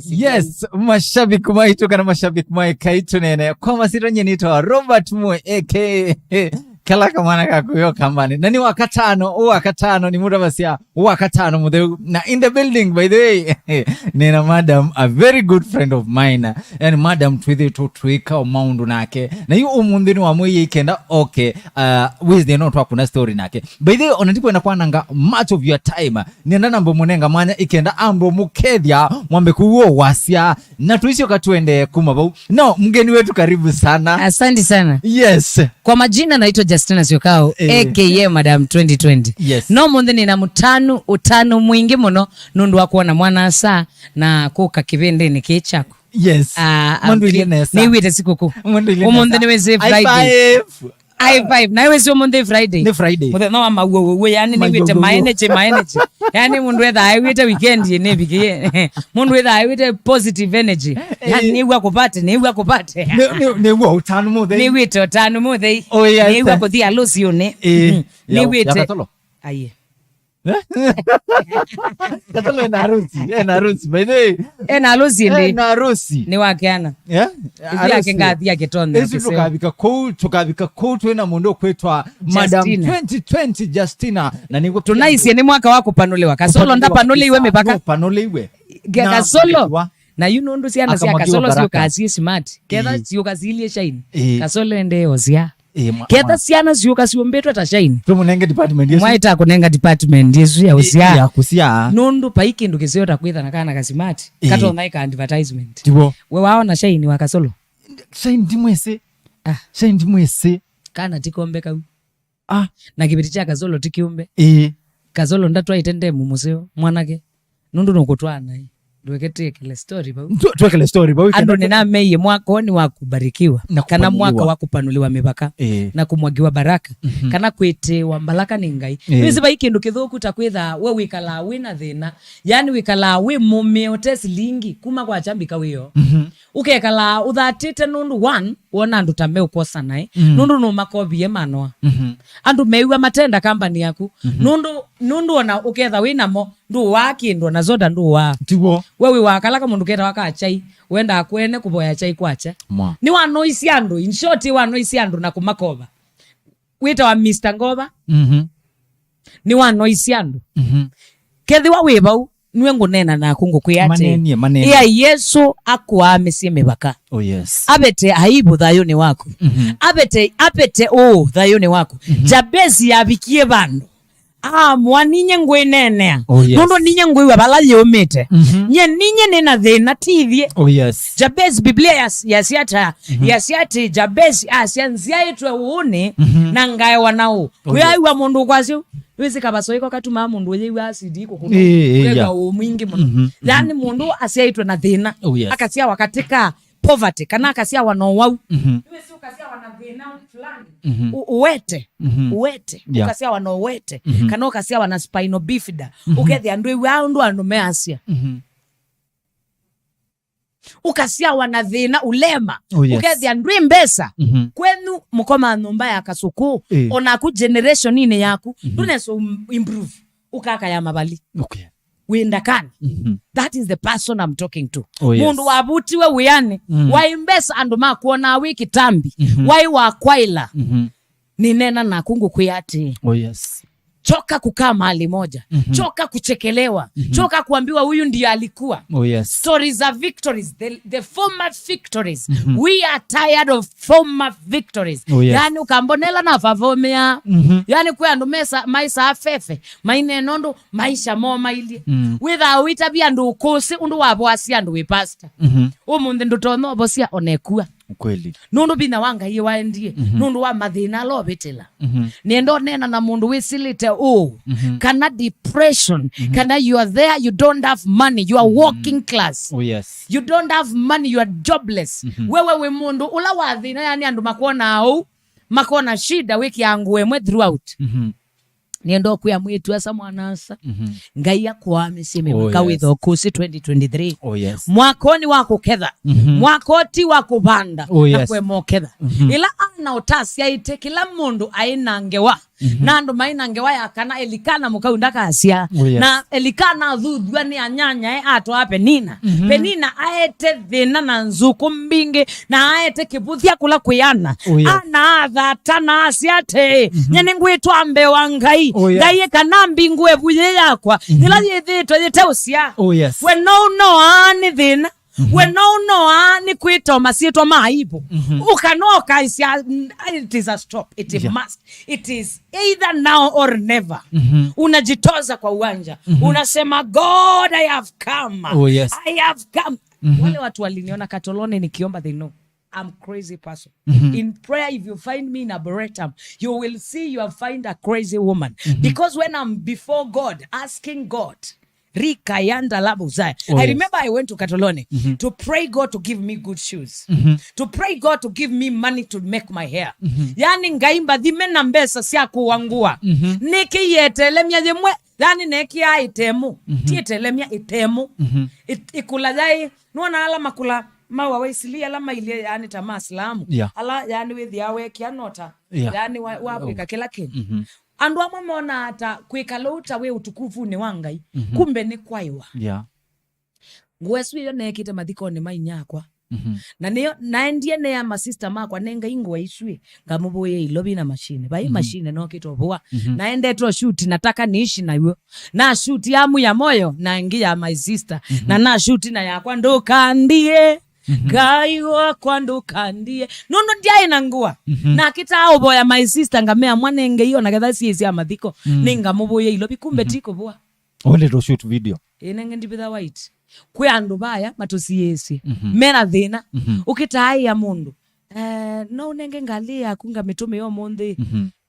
Yes, mashabiki maitu kana mashabiki mai EKAI TUNEENE kwa masiro nyenito Robert Mwe EKAI Kalaka manaka kuyo kambani. Nani wakatano ni muda basia wakatano mude na in the building by the way. Nina madam a very good friend of mine and madam twithi to twika o maundu nake na yu umundini wa mwe ikenda okay Wednesday no twa kuna story nake by the way onatipo inakuwa nanga much of your time nenda nambo munenga manya ikenda ambo mukethia mwambe kuwo wasia na tuishi wakatuende kumabau no mgeni wetu karibu sana. Asante sana. Yes, kwa majina naitwa JUSTINA SYOKAU EKAI Madam 2020. Yes. No munde nina utano mwingi muno nundu wa kuona mwana saa na kuka kibende ni kichako. Yes. Ni wite sikuku. Umunde ni weze Friday. I5 na weze umunde Friday. Ni Friday. Mude no ama we yani ni wite my energy. Yani mundu wetha I wite weekend ye ne bigie. Mundu wetha I wite positive energy. Yani ni wakupate. Ni wa utano mude. Ni wite utano mude. Oh yes. Ni wakuthia losione. Ni wite. Aye. Katolo ena harusi by the way. Ena harusi ni wakeana. Yeah. Yake ngathi yake tonde. Esi tukabika quote wena mundo kwetwa Madam 2020 Justina na niko tunaisie ni mwaka wako panuliwa kasolo ndapanule iwe mipaka panule iwe kasolo na nundu siana sia kasolo sio kazi smart ketha sio kazi ile shine kasolo ende ozia ketha siana sio kazi ombetwa ta shine tumunenge department yesu mwaita kunenga department yesu ya ozia ya kusia nundu paiki ndukizeo takwitha nakana ka smart kato naika advertisement tibo we waona shine wa kasolo shine dimwese kana tikombeka na kibiti cha kasolo tikiumbe kasolo ndatwa itende mumuseo mwanake nundu nokutwana Tuwekele story ba ando nina meye mwaka ni wakubarikiwa kana mwaka wakupanuliwa mipaka na kumwagiwa baraka kana kwetewa mbalaka ni ngai wezi ba ikindu kithuku takwitha we wikala wina thina yani wikala we mumeotesi lingi kuma kwa chambika wiyo ukekala uthatite nundu one wona andu tambe ukosa nai nundu no makobie manwa andu meiwa matenda company yaku nundu ona uketha winamo ndu wakindu na zoda ndu wa tiwo wewe wakalaka mundu keta wakachai wenda kwene kuboya chai kwacha ni wa noise andu in short wa noise andu na kumakoba wita wa Mr. Ngoba ni wa noise andu kethi wa webau niwe ngunena na kungu kuyate iya Yesu akuamesie mibaka. Oh yes. Abete aibu thayoni wako abete thayoni wako Jabezi yabikie bandu mwaninye ngwenenea nundu ninye ngwiwa bala yomete nye ninye nena thina tithie. Oh yes. Jabezi Biblia yasiata Jabezi asianzia itwe uone na ngaye wanao wiwa mundu kwasio wezi kabasoiko katuma mundu yewa acid ko kuno kwega mwingi muno yani mundu asiaitwe na thina akasia wakatika poverty kana akasia wanowau wezi ukasia wana thina fulani uwete ukasia wanowete kana ukasia wana spinal bifida ukethia ndu wandu andu measia ukasia wana thina ulema ukethia ndwi mbesa kwenu mukoma nyumba ya kasuku ona ku generation ine yaku tuneso improve ukaka ya mabali wenda kan that is the person I'm talking to. Mundu wabuti we uyane wa imbesa andu makuona wiki tambi wai wa kwaila ninena na kungu kuyati. Oh yes. Choka kukaa mahali moja choka kuchekelewa choka kuambiwa huyu ndiye alikuwa. Oh yes. Stories of victories, the former victories. We are tired of former victories. Oh yes. Yani ukambonela na favomea yani kwa ndo maisha afefe maine nondo maisha mo maili without itabia ndo ukose ndo wabwasi ndo we pastor umunde ndo tono bosia onekua kweli nundu bina wanga ye waendie nundu wa mathina lo betela niendo nena na mundu wisilite kana depression kana you are there you don't have money you are working class. Oh yes. You don't have money you are jobless wewe mundu ula wathina yani andu makona shida wiki yangu emwe throughout niendo kuya mwitu asa mwanasa ngai yakwamesie mibaka witho kusi 2023. Oh yes. Mwakoni wako ketha mwakoti wako banda na kwe moketha ila na otasi aite kila mundu ainangewa na andu mainangewa yakana Elikana mukaundaka asia na Elikana thudhua ni anyanya atwa Penina Penina aete thina na nzuku mbingi na aete kibuthia kula kuyana ana athatana asiate nyene ngwitwa mbe wa Ngai Ngai kana mbingu ebuye yakwa ila yithitwa yiteusia we no ani thina we no ani kwitwa masietwa maibu ukanoka it is a stop it must it is either now or never unajitoza kwa uwanja unasema God I have come I have come wale watu waliniona Katolone nikiomba they know I'm crazy person. In prayer, if you find me in a Arboretum, you will see you have find a crazy woman. Because when I'm before God, asking God, I remember I went to Katolone to pray God to give me good shoes. To pray God to give me money to make my hair. Yani ngaimba dhimena mbesa siya kuwangua. Niki yetelemia jemwe. Yani neki ya itemu. Tietelemia itemu. Ikula jai. Nuwana ala makula. Mawa waisili alama ile yani tamaa Islamu ala yani with yawe kianota yani wapika kila kintu andu amona ata kwikalota we utukufu ni wangai kumbe ni kwaiwa ngwesu yo nekite mathikone mainyakwa na niyo naendie ne ya sister makwa nenga ingwa ishwe ngamuboye ilobi na machine bai machine no kitobwa naende to shoot nataka niishi na yo na shoot yamu ya moyo na ngia my sister na shoot na yakwa ndo kandie Gaiwa kwando kandie nono dia inangua na kita oboya my sister ngamea mwanenge iyo na getha siezi amathiko ninga muboye ilobi kumbe tiko bwa ole to shoot video inenge ndibitha white kwe andu baya matosiesi mena thina ukitai ya mundu no nenge ngalia kunga mitume yo monde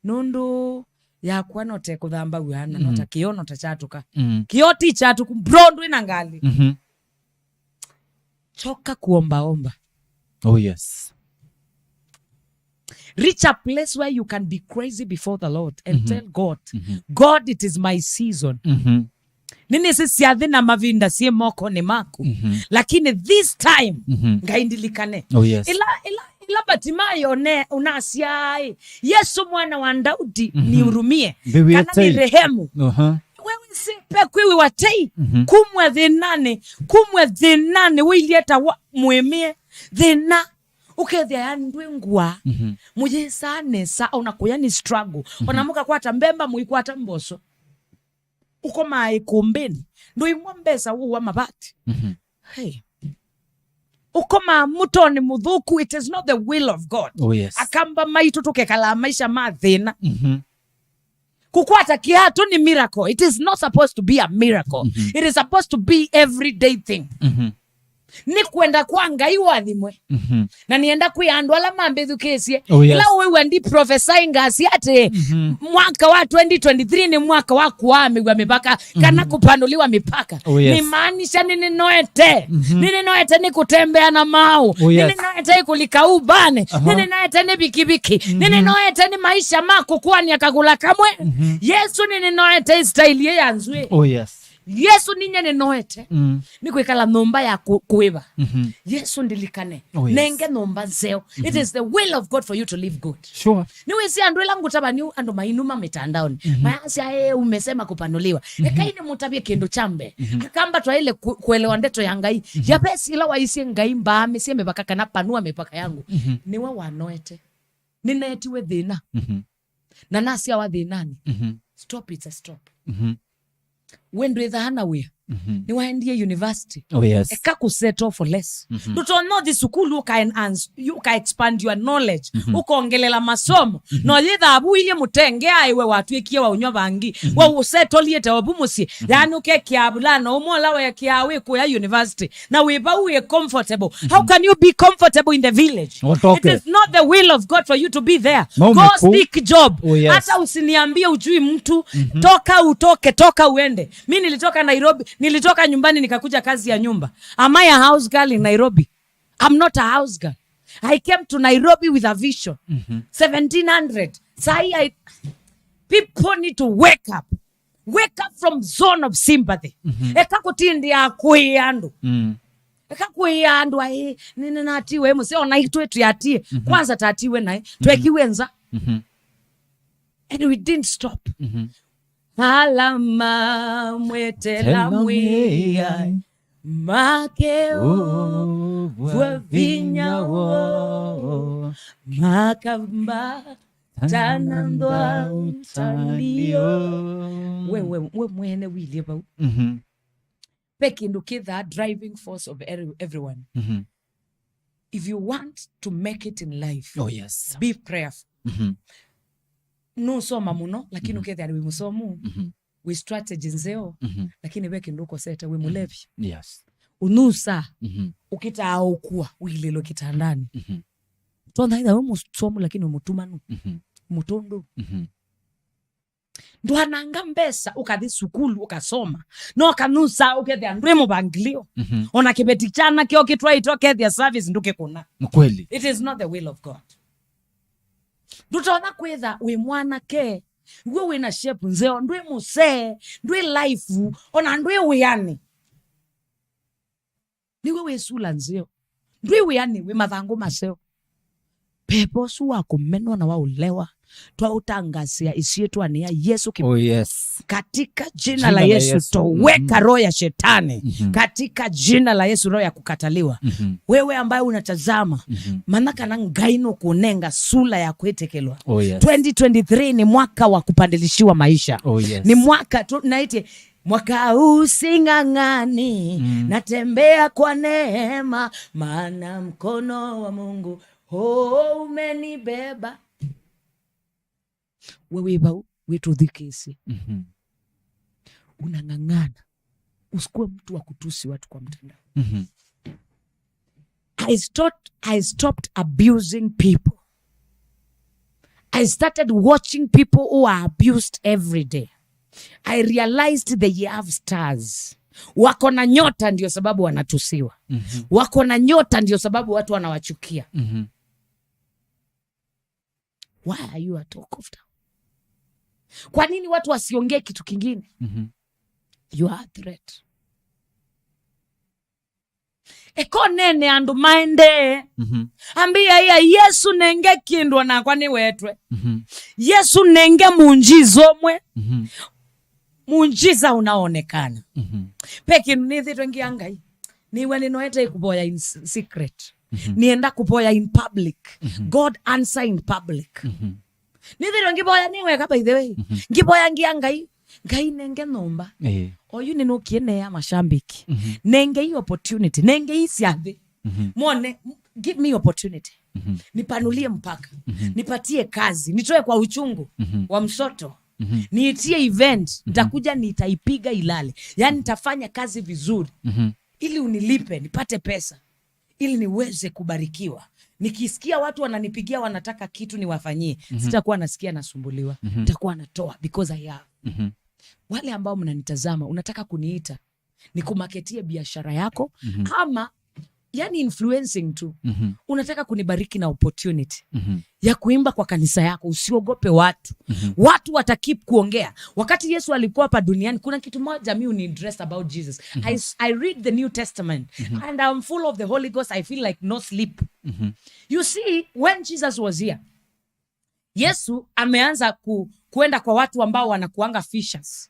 nundu ya kwanote kuthamba wana nota kiono tachatuka kioti chatuku brondo inangali choka kuomba. Oh yes. Reach a place where you can be crazy before the Lord and tell God, God, it is my season. Nini sisi adhina mavinda siye moko ni maku. Lakini this time, ngaindilikane. Oh yes. Ila Batimayo ne unasiai. Yesu mwana wa Daudi ni urumie. Kana ni rehemu. Wewe sipe kwiwi watei kumwe dhinane wilieta muemie dhina ukethia yani ndwengwa muje sane sa unakuya struggle onamuka kwata mbemba muikwata mboso uko mai kumbeni ndo imwombesa uwa mabati hey ukoma mutoni mudhuku it is not the will of God akamba maitu tukekala maisha mathina kukwata kiatu ni miracle. It is not supposed to be a miracle. It is supposed to be everyday thing. Ni kwenda kwa Ngai wathimwe. Na nienda kuyandu ala mambethukesie. Ila wewe ndi prophesying ngasi ate mwaka wa 2023 ni mwaka wa kuamigwa mipaka kana kupanuliwa mipaka. Ni maanisha nini noete. Nini noete ni kutembea na mau. Nini noete kulika ubane. Nini noete ni bikibiki. Nini noete ni maisha mako kuwa ni akakula kamwe. Yesu nini noete style ye yanzwe. Yesu ninye ni noete ni kwikala nomba ya kuiba Yesu ndilikane nenge nomba zeo it is the will of God for you to live good niwe si andu ela ngutabani ando mainuma mitandaoni mayasi umesema kupanuliwa ekaini mutabie kendo chambe akamba twa ile kuelewa ndeto ya Ngai ya besi ila waisi Ngai mba mesie mepaka kana panua mipaka yangu niwe wanoete ninetiwe thina na nasi ya wathinani stop it's a stop when do hana we ni waendie university eka ku settle for less you don't know the school you can expand your knowledge ukongelela masomo no yitha abu ile mutenge aiwe watu ekie wa unywa bangi wa usettle yete obumusi yani ukekiabulana umola we kiawe ku ya university na we ba we comfortable how can you be comfortable in the village it is not the will of God for you to be there go seek job hata usiniambie ujui mtu toka uende mimi nilitoka Nairobi nilitoka nyumbani nikakuja kazi ya nyumba. Am I a house girl in Nairobi? I'm not a house girl. I came to Nairobi with a vision. 1700. People need to wake up. Wake up from zone of sympathy. Eka kutindi ya kuyandu. Ekakuya andu ai nini natiwe muse ona itwetu yatie kwanza tatiwe nae twekiwenza and we didn't stop. Alama mwetela mwia makeo wavinyawo makamba tanandwa utandio we mwene wili about pekindu that driving force of everyone. If you want to make it in life, be prayerful. No soma muno lakini ukethe ari musomu we strategy nzeo lakini weke nduko seta we mulevi unusa ukita aukua wililo kitandani tonda ida we musomu lakini umutumanu mutondo ndo ananga mbesa ukathi sukulu ukasoma no kanusa ukethe andwe mu banglio ona kibeti chana kio kitwa itoke the service nduke kuna mkweli. It is not the will of God. Ndutona kwetha we mwana ke we wina shape nzeo ndwe muse ndwe life ona ndwe wiyani niwe wesula nzeo ndwe wiyani we mathangu maseo pepo suwa kumenwa na waulewa twa utangasia isietu ania Yesu katika jina la Yesu toweka roho ya shetani katika jina la Yesu, roho ya kukataliwa. Wewe ambaye unatazama manaka na ngaino kunenga sula ya kwetekelwa 2023 ni mwaka wa kupandilishiwa maisha. Ni mwaka naite mwaka usingangani natembea kwa neema maana mkono wa Mungu umenibeba. Wewe bau wetu dhikisi unangangana usikuwe mtu wa kutusi watu kwa mtandao. I stopped abusing people. I started watching people who are abused every day. I realized they have stars. Wako na nyota ndio sababu wanatusiwa. Wako na nyota ndio sababu watu wanawachukia. Why are you a talk of town? Kwa nini watu wasiongee kitu kingine? You are a threat. Eko nene andu maende. Ambia ya Yesu nenge kindwa na kwani wetwe. Yesu nenge munjizo mwe. Munjiza unaonekana. Peki nithi twengiangai. Niwe ninoete kuboya in secret. Nienda kuboya in public. God answer in public. Nithi twengiboya niwe ka by the way. Ngiboya ngiangai. Ngai nenge nomba. Oyu nino kiene ya mashambiki. Nenge hii opportunity. Nenge hii siathi. Mwone, give me opportunity. Nipanulie mpaka. Nipatie kazi. Nitoe kwa uchungu wa msoto. Niitie event. Nitakuja nitaipiga ilale. Yani nitafanya kazi vizuri. Ili unilipe, nipate pesa. Ili niweze kubarikiwa. Nikisikia watu wananipigia wanataka kitu niwafanyie. Sitakuwa nasikia nasumbuliwa. Nitakuwa natoa because I have. Wale ambao mnanitazama unataka kuniita nikumaketie biashara yako ama yani influencing tu. Unataka kunibariki na opportunity ya kuimba kwa kanisa yako, usiogope watu. Watu watakip kuongea. Wakati Yesu alikuwa hapa duniani kuna kitu moja mimi uninterest about Jesus. I read the New Testament and I'm full of the Holy Ghost. I feel like no sleep. You see, when Jesus was here, Yesu ameanza kuenda kwa watu ambao wanakuanga fishers.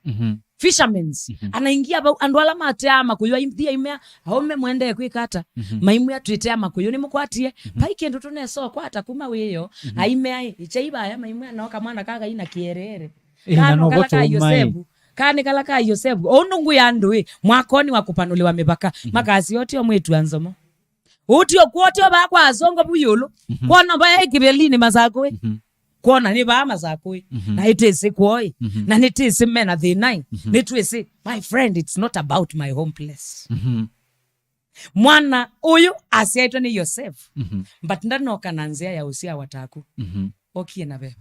Fishermen. Anaingia andwala matea makuyo imthia imea haume mwende kwikata. Maimu ya tuitea makuyo ni mukwatie. Paike ndo tuneso kwata kuma weyo. Aimea ichaiba ya maimu ya naoka mwana kaka ina kierere. Kano kalaka Yosebu. Kani kalaka Yosebu. Onungu ya ndui. Mwakoni wakupanuliwa mibaka. Makazi yote wa mwetu anzomo. Utio kuotio bakwa azongo buyolo. Kwa namba ya ikibelini mazakwe. Kona ni ba mazakwe. Na itese kwoi. Na nitese mena the nine. Nitwese, my friend, it's not about my home place. Mwana uyu asiaitwa ni Yosef. But ndano kananzia ya usia wataku. Okie na beba.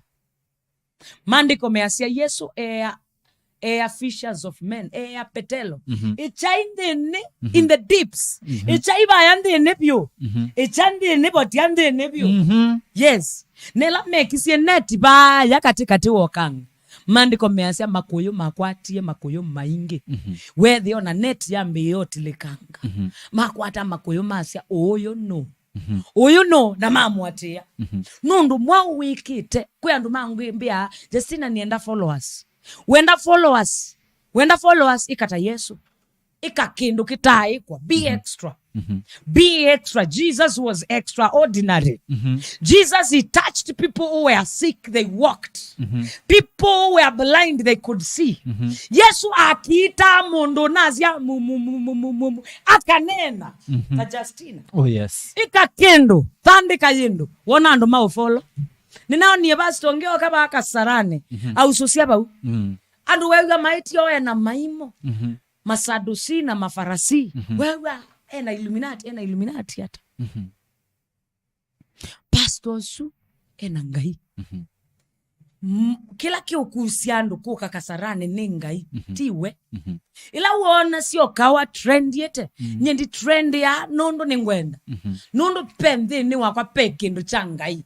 Mandiko measia Yesu ea fishers of men, ea petelo. Ichaindene in the deeps. Ichaiba yande nepio. Ichande nepoti yande nepio. Yes. Nela mekisie neti ba ya katikati wakang. Mandiko measia makoyo makwatie makoyo maingi. Wethi ona net ya mbiyo tilikanga. Makwata makoyo masia oyo no. Oyo no na mamwatia. Nundu mwa wikite kwe andu mangwimbia Justina nienda followers. Wenda followers ikata Yesu. Ika kindu kitai kwa be extra. Be extra. Jesus was extraordinary. Jesus, he touched people who were sick, they walked. People who were blind, they could see. Yesu akita mundu nazia akanena na Justina. Oh yes. Ika kindu thandi kayindu wona andu maufolo. Ninao niye basi tongeo kaba akasarane au susia bau. Andu wewe maiti yoe na maimo. Masadusi na mafarasi. Wewe ena Illuminati hata. Pastosu ena ngai. Kila kiukusiando kuka kasarane ni ngai. Tiwe. Ila uona sio kawa trend yete. Nyendi trend ya nondo ni ngwenda. Nondo pende ni wakwa peke ndo changai.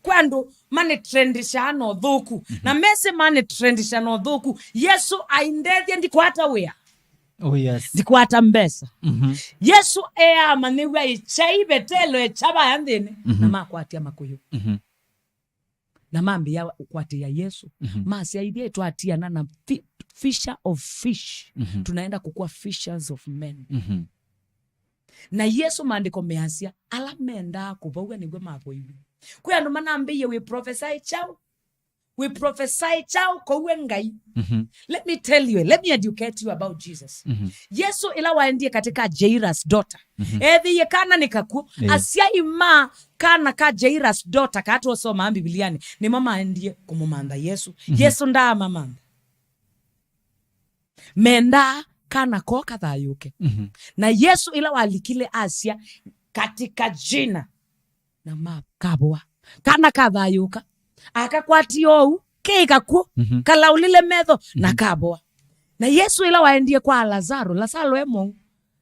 Kwando mane trendisha no dhoku. Na mese mane trendisha no dhoku. Yesu aindethia ndikwata wea. Oh yes. Ndikwata mbesa. Yesu ea manewa ichaibe telo echaba yandene. Na makwatia makuyo. Na mambi ya ukwatia Yesu. Masi ya idea tuatia na fisher of fish. Tunaenda kukua fishers of men. Na Yesu maandiko measia ala menda kubawa nigwe mapo hivi. Kwa ndo manambiye we prophesy chao kwa uwe ngai. Let me tell you, let me educate you about Jesus. Yesu ila waendie katika Jairus daughter. Ethi ye kana nikaku asia ima kana ka Jairus daughter ka atu soma Bibiliani ni mama aendie kumumanda Yesu. Yesu nda mamanda. Menda kana koka thayuke. Na Yesu ila walikile Asia katika jina na makabwa kana kathayuka akakwati ou keikaku kalaulile metho na kabwa. Na Yesu ila waendie kwa Lazaro emo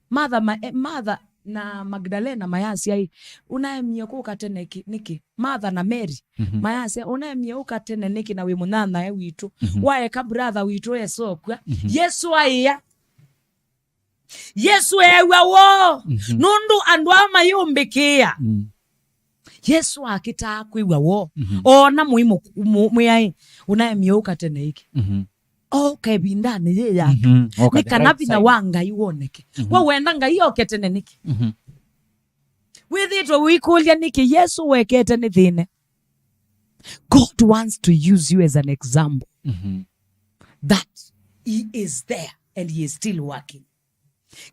Martha na Magdalena mayasi ai unaemye kukatene niki Martha na Mary mayasi unaemye ukatene niki na we munana e witu wae ka brother witu esokwa Yesu aya Yesu ewe wo nundu andu amayumbikia Yesu akita kwiwa wo ona muimo muyai unaemye ukatene iki okay bindane ye yake nikanabi na wanga iwoneke wa wenda ngai oketene niki withitwe wikulia niki Yesu wekete ni thine. God wants to use you as an example that he is there and he is still working.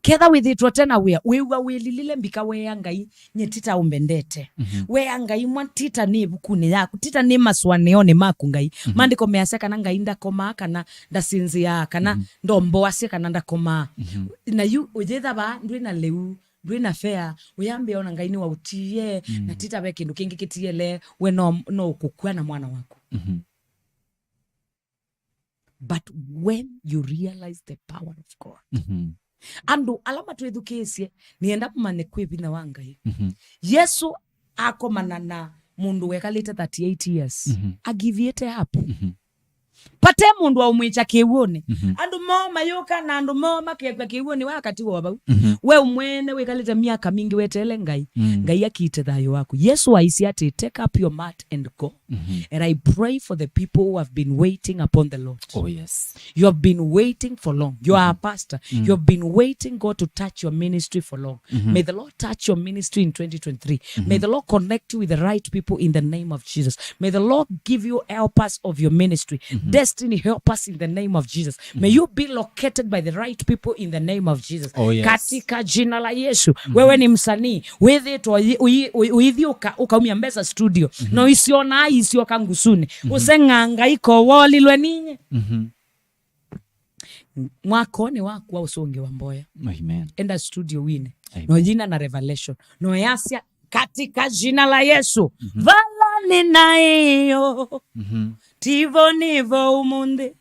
Ketha withitwe tena wewa welilile mbika we ngai nyetita umbendete we ngai mwantita ni bukuni yaku tita ni maswaneone maku ngai mandiko measeka na ngai ndakoma kana ndasinzia kana ndombo wase kana ndakoma na yu ujetha ba ndwina leu ndwina fair uyambe ona ngai ni wa utie na tita be kindu kingi kitiele we no kukua na mwana wako. But when you realize the power of God andu alama tuedhukesie nienda kumane kwebi na wanga hii. Yesu ako manana mundu wekalite 38 years agiviete hapo pate mundu wa umwicha kiwone andu moma yoka na andu moma kekwa kiwone wakati wabau we umwene wekalite miaka mingi wetele ngai akite thayo wako. Yesu aisi ati take up your mat and go. And I pray for the people who have been waiting upon the Lord. Oh yes. You have been waiting for long. You are a pastor. You have been waiting God to touch your ministry for long. May the Lord touch your ministry in 2023. May the Lord connect you with the right people in the name of Jesus. May the Lord give you helpers of your ministry. Destiny help us in the name of Jesus. May you be located by the right people in the name of Jesus. Oh yes. Katika jina la Yesu. Wewe ni msanii. Wethito uithi ukaumia mbesa studio. No isiona isio kangusuni. Usenganga iko woli lweninye. Mwakone waku wa usonge wa mboya. Amen. Enda studio wine. No jina na revelation. No yasia katika jina la Yesu. Vala ninayo. Tivo nivo umunde.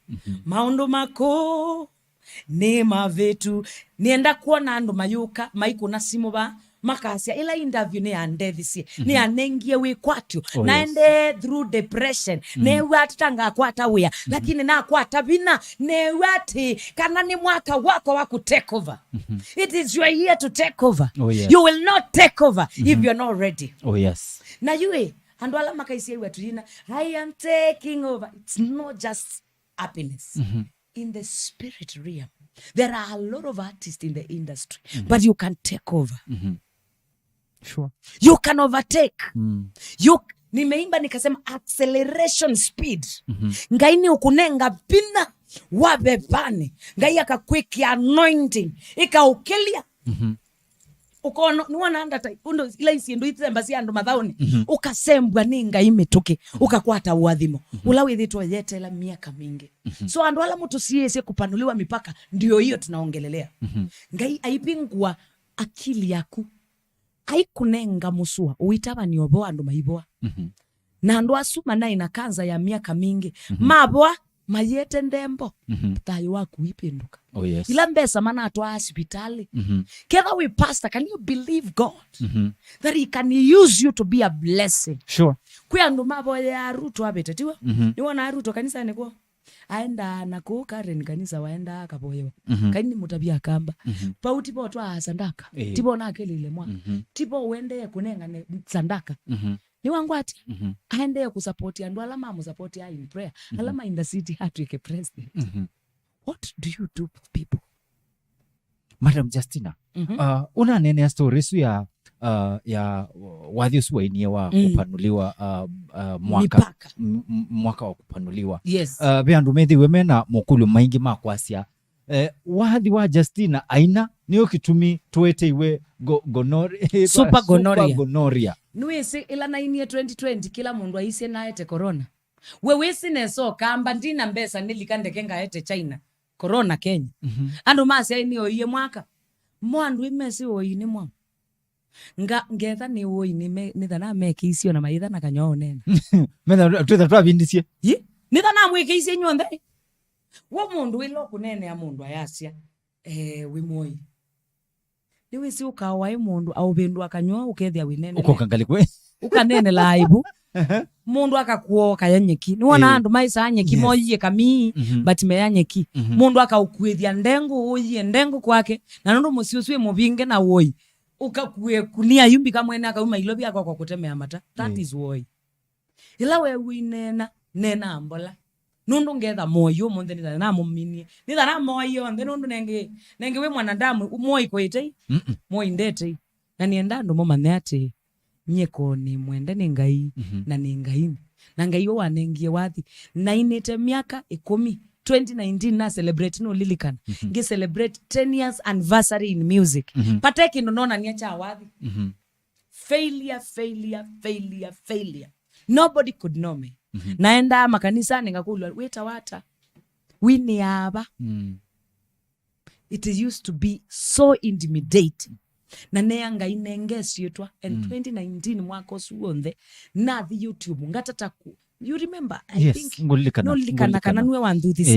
Maundu mako. Nema vetu. Nienda kuona andu mayuka. Maiku na simu ba. makasia ila interview ne ande this year ne anengie we kwatyo naende through depression ne watanga kwata wea lakini na kwata bina ne wati kana ni mwaka wako wa ku take over. It is your year to take over. You will not take over if you're not ready. Na yue ando ala makaisia we tulina I am taking over. It's not just happiness. In the spirit realm there are a lot of artists in the industry, but you can take over. Sure. You can overtake. Nimeimba nikasema acceleration speed. Ngaini ukunenga pina wabepane. Ngai akakweki anointing. Ikaukelia. Ukono nuwana anda undo ila isiendo itembasi ando madhaoni. Ukasembwa ninga imetoke. Ukakwata uadhimo. Ulawi dhito yete la miaka mingi. So ando ala mtu siye kupanuliwa mipaka. Ndiyo hiyo tunaongelelea. Ngai aipingwa akili yaku. Haikunenga musua. Uitaba ni oboa ando maiboa. Na ando asuma na inakanza ya miaka mingi. Maboa mayete ndembo. Tayo waku ipinduka. Ila mbesa mana atuwa hospitali. Ketha we pastor, can you believe God? That he can use you to be a blessing. Sure. Kuya ando maboa ya Ruto abete. Tiwa? Niwa na Ruto kanisa nikuwa. Aenda na kukare ni kanisa waenda kapoyewa. Kaini mutabia kamba. Pau tipo otua sandaka. Tipo na akeli ile mwa. Tipo uende ya kunenga ne sandaka. Ni wangwati. Aende ya kusupporti. Andu alama musupporti ya in prayer. Alama in the city hatuike president. What do you do with people? Madam Justina, una nene ya story su ya wadhi usuwa inie wa kupanuliwa mwaka wa kupanuliwa. Yes. Beandu methi wemena mokulu maingi makwasya. Wadhi wa Justina aina niyo kitumi tuwete iwe gonorrhea. Super gonorrhea. Nuisi ila na inie 2020 kila mundu aise na ete corona. Wewesi neso kamba ndina mbesa nilikande kenga ete China. Corona Kenya. Andu masi ya ini oiye mwaka. Mwandu imesi oini mwa. Ngetha ni oini nitha na meki isio na maitha na kanyo nena. Metha tuwetha tuwa vindisye. Nitha na mweke isio nyonde. Wo mundu ilo kunene ya mundu ayasia. Wimoi. Niwisi ukawai mundu au bendu akanyo ukethia winene. Uko kangali kwe. Ukanene laibu. Mundu akakuoka yanyeki. Niwona andu maisa anyeki moyiye kamii batime yanyeki. Mundu akaukwethia ndengu oyiye ndengu kwake na nundu musiuswe mubinge na woi. Ukakue kunia yumbi kamwene akauma ilobi akwa kwa kutemea mata. That is woi. Ila we winena nena ambola. Nundu ngetha moyo munde nitha na muminie. Nitha na moyo nde nundu nenge we mwanadamu moi kwete. Moi ndete. Na nienda ndo mama neate. Nyeko ni mwende ni ngai na ni ngai. Na ngai yo wanengie wathi. Na inete miaka 10 2019 na celebrate no lilikan. Nge celebrate 10 years anniversary in music. Pateki nonona niacha wathi. Failure. Nobody could know me. Naenda makanisa ningakulwa weta wata. Wini aba. It used to be so intimidating. Na neanga inengesi yetwa and 2019 mwako suonde na the YouTube ngatataku. You remember? I think ngolikana kana nwe wandu this.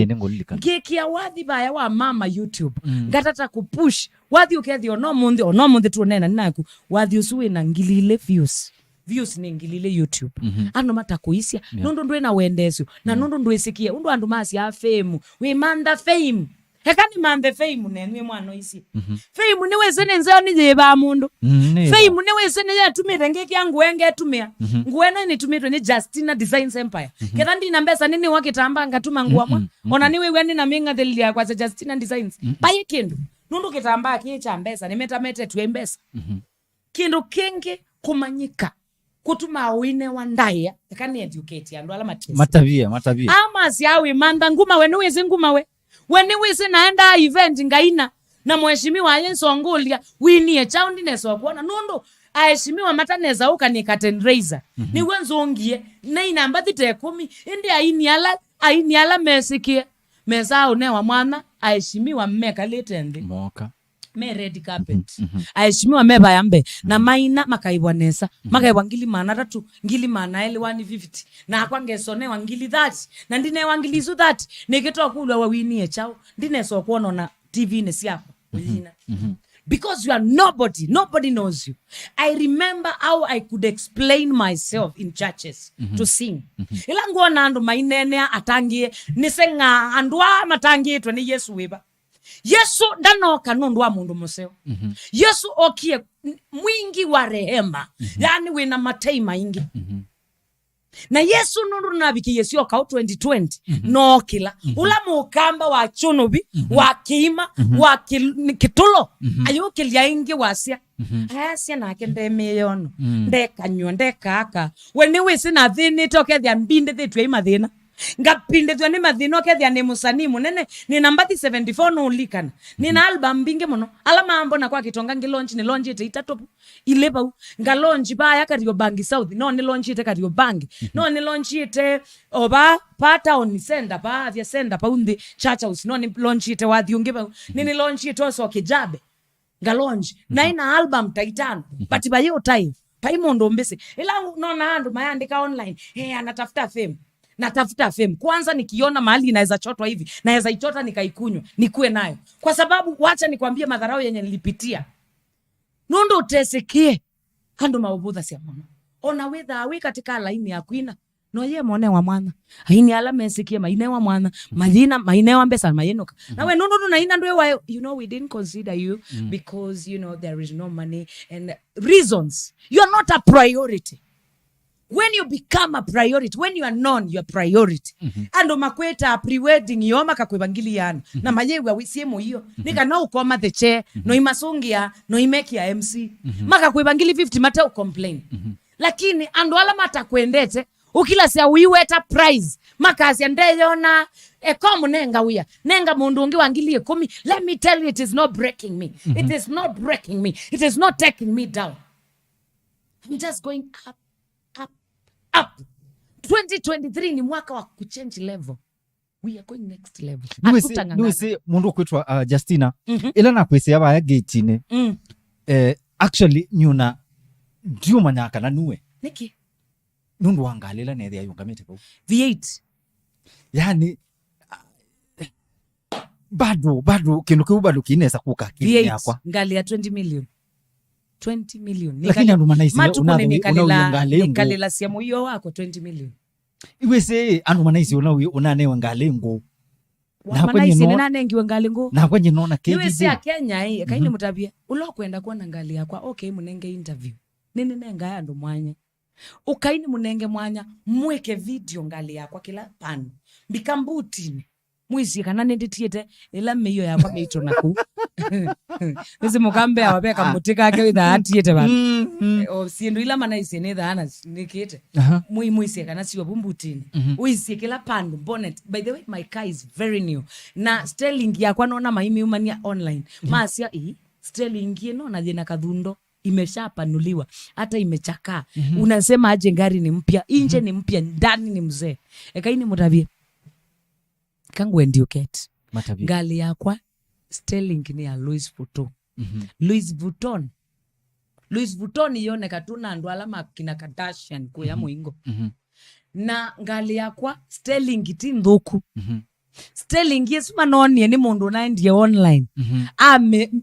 Ngeki awadhi baya wa mama YouTube. Ngatataku push wadhi ukethi ono munde tuonena ninaku wadhi usuwe na ngilile views ni ngilile YouTube. Ano matakuisia nundu ndwe na wendesyo na nundu ndwe sikia undu andu masi ya fame we manda fame. Hekani mande fame nenwe mwano isi. Fame niwe sene nzao nijeba mundu. Fame niwe sene ya tumire ngeki yangu wenge tumia. Nguwena ni tumire ni Justina Designs Empire. Ketandi na mbesa nini wakitamba ngatuma nguwa. Ona niwe weni na minga delia kwa Justina Designs. Baye kindu. Nundu kitamba kicha mbesa. Nimetamete tuwe mbesa. Kindu kingi kumanyika. Kutuma wine wandaya. Hekani educate ya nduala matesi. Matavia. Ama siyawi manda nguma we niwe zinguma we. Wene wese naenda event ngaina na mheshimiwa Yenso Ngulia winie chaundi neso kuona nundu aheshimiwa mataneza ukanika raiser ni wenzo ngie na inamba thite 10 indi aini ala mesikie meza unewa mwana aheshimiwa mmeka letendi moka me red carpet aheshimiwa meba yambe na maina makaibwanesa makaibwa ngili mana 3 ngili mana ele 150 na akwangesone wangili 30 na ndine wangili zu 30 neketwa kulwa wawinie chao ndine so kuona na TV ne siapa uyina because you are nobody knows you. I remember how I could explain myself in churches to sing. Ila nguona andu mainene atangie nisenga andwa matangie to ni Yesu weba. Yesu ndanoka nundu wa mundu museo. Yesu okie mwingi wa rehema. Yani wina matei maingi. Na Yesu nundu nabiki Yesu yoka 2020 no kila ula mukamba wa chunubi wa kima wa kitulo ayo kilia ingi wasia asia na kende meyono ndeka nyo ndeka aka weni wisi na thini toke thia mbinde thitwe imathina ngapinde thwa ni mathina oke thia ni musani munene ni namba 74 no ulikana ni na album binge muno ala mambo na kwa kitonga ngi launch ni launch ite itatopu ileba nga launch ba ya Kariobangi South no ni launch ite Kariobangi no ni launch ite oba pata on senda pa vya senda pa undi church house no ni launch ite wa thiunge ba ni launch ite oso kijabe nga launch na ina album taitano but by your time paimondo mbese ila no na andu mayandika online anatafuta fame. Natafuta fame. Kwanza nikiona mahali inaweza chotwa hivi, naweza ichota nikaikunywa, nikue nayo. Kwa sababu wacha nikwambie madharau yenye nilipitia. Nundu utesikie. Kando maubudha siya mwana. Ona wetha awe katika laini ya kuina. No ye mwone wa mwana. Haini ala mesikie maine wa mwana. Madina maine wa mbesa mayenoka. Na we nundu na ina ndwe wa we didn't consider you because there is no money and reasons. You are not a priority. When you become a priority, when you are known, you are priority. Ando makweta pre-wedding yoma kakwebangiliana. Na mayewa wisiemo hiyo. Nika na ukoma the chair. No imasungia. No imeki ya MC. Maka kwebangili 50 mata ucomplain. Lakini ando ala mata kwendete. Ukila siya wiweta prize. Maka siya ndeyona. Komu nenga wia. Nenga mundu ungi wangilie kumi. Let me tell you, it is not breaking me. It is not breaking me. It is not taking me down. I'm just going up. 2023 ni mwaka wa kuchange level. We are going next level. Nuisi mundu kwitwa Justina. Ila na kwisi yaba ya gate-ine. Actually nyuna ndiyo manyaka na nuwe. Niki? Nundu wangalela na ya yungamete kwa. V8. Yani bado kinukiu bado kinesa kuka kini yakwa. Ngali ya 20 million. 20 million. Lakini andu manaisi nikalela siamu hiyo wako 20 million. Iwese andu manaisi unanewe ngalengo. Manaisi ninanewe ngalengo. Na kwenye nona KDZ. Iwese ya Kenya hii. Kaini mutabia. Ulo kuenda kuwa nangali ya kwa. Okay munenge interview. Nini nenga ya andu mwanya. Ukaini munenge mwanya. Mweke video ngali ya kwa kila panu. Mbikambutini. Mwisi kanane nditiete ila meyo ya kwa meito naku. Nisi mukambe ya wapea kambutika ake witha atiete bana. Siendu ila manaisi netha ana nikite. Mwisi kanasi wabumbutini. Uisi kila pandu bonnet. By the way, my car is very new. Na sterling ya kwa nona maimi umania online. Maasia sterling yeno na jena kadhundo. Imesha panuliwa. Hata imechaka. Unasema aje ngari ni mpya. Inje ni mpya. Ndani ni mzee. Ekaini mutabie. Kangu endiuket. Ngali ya kwa sterling ni ya Louis Vuitton. Louis Vuitton yone katuna andu alama kina Kardashian kuya muingo. Na ngali ya kwa sterling iti ndoku. Sterling yesu manoni ni mundu na ndiye online.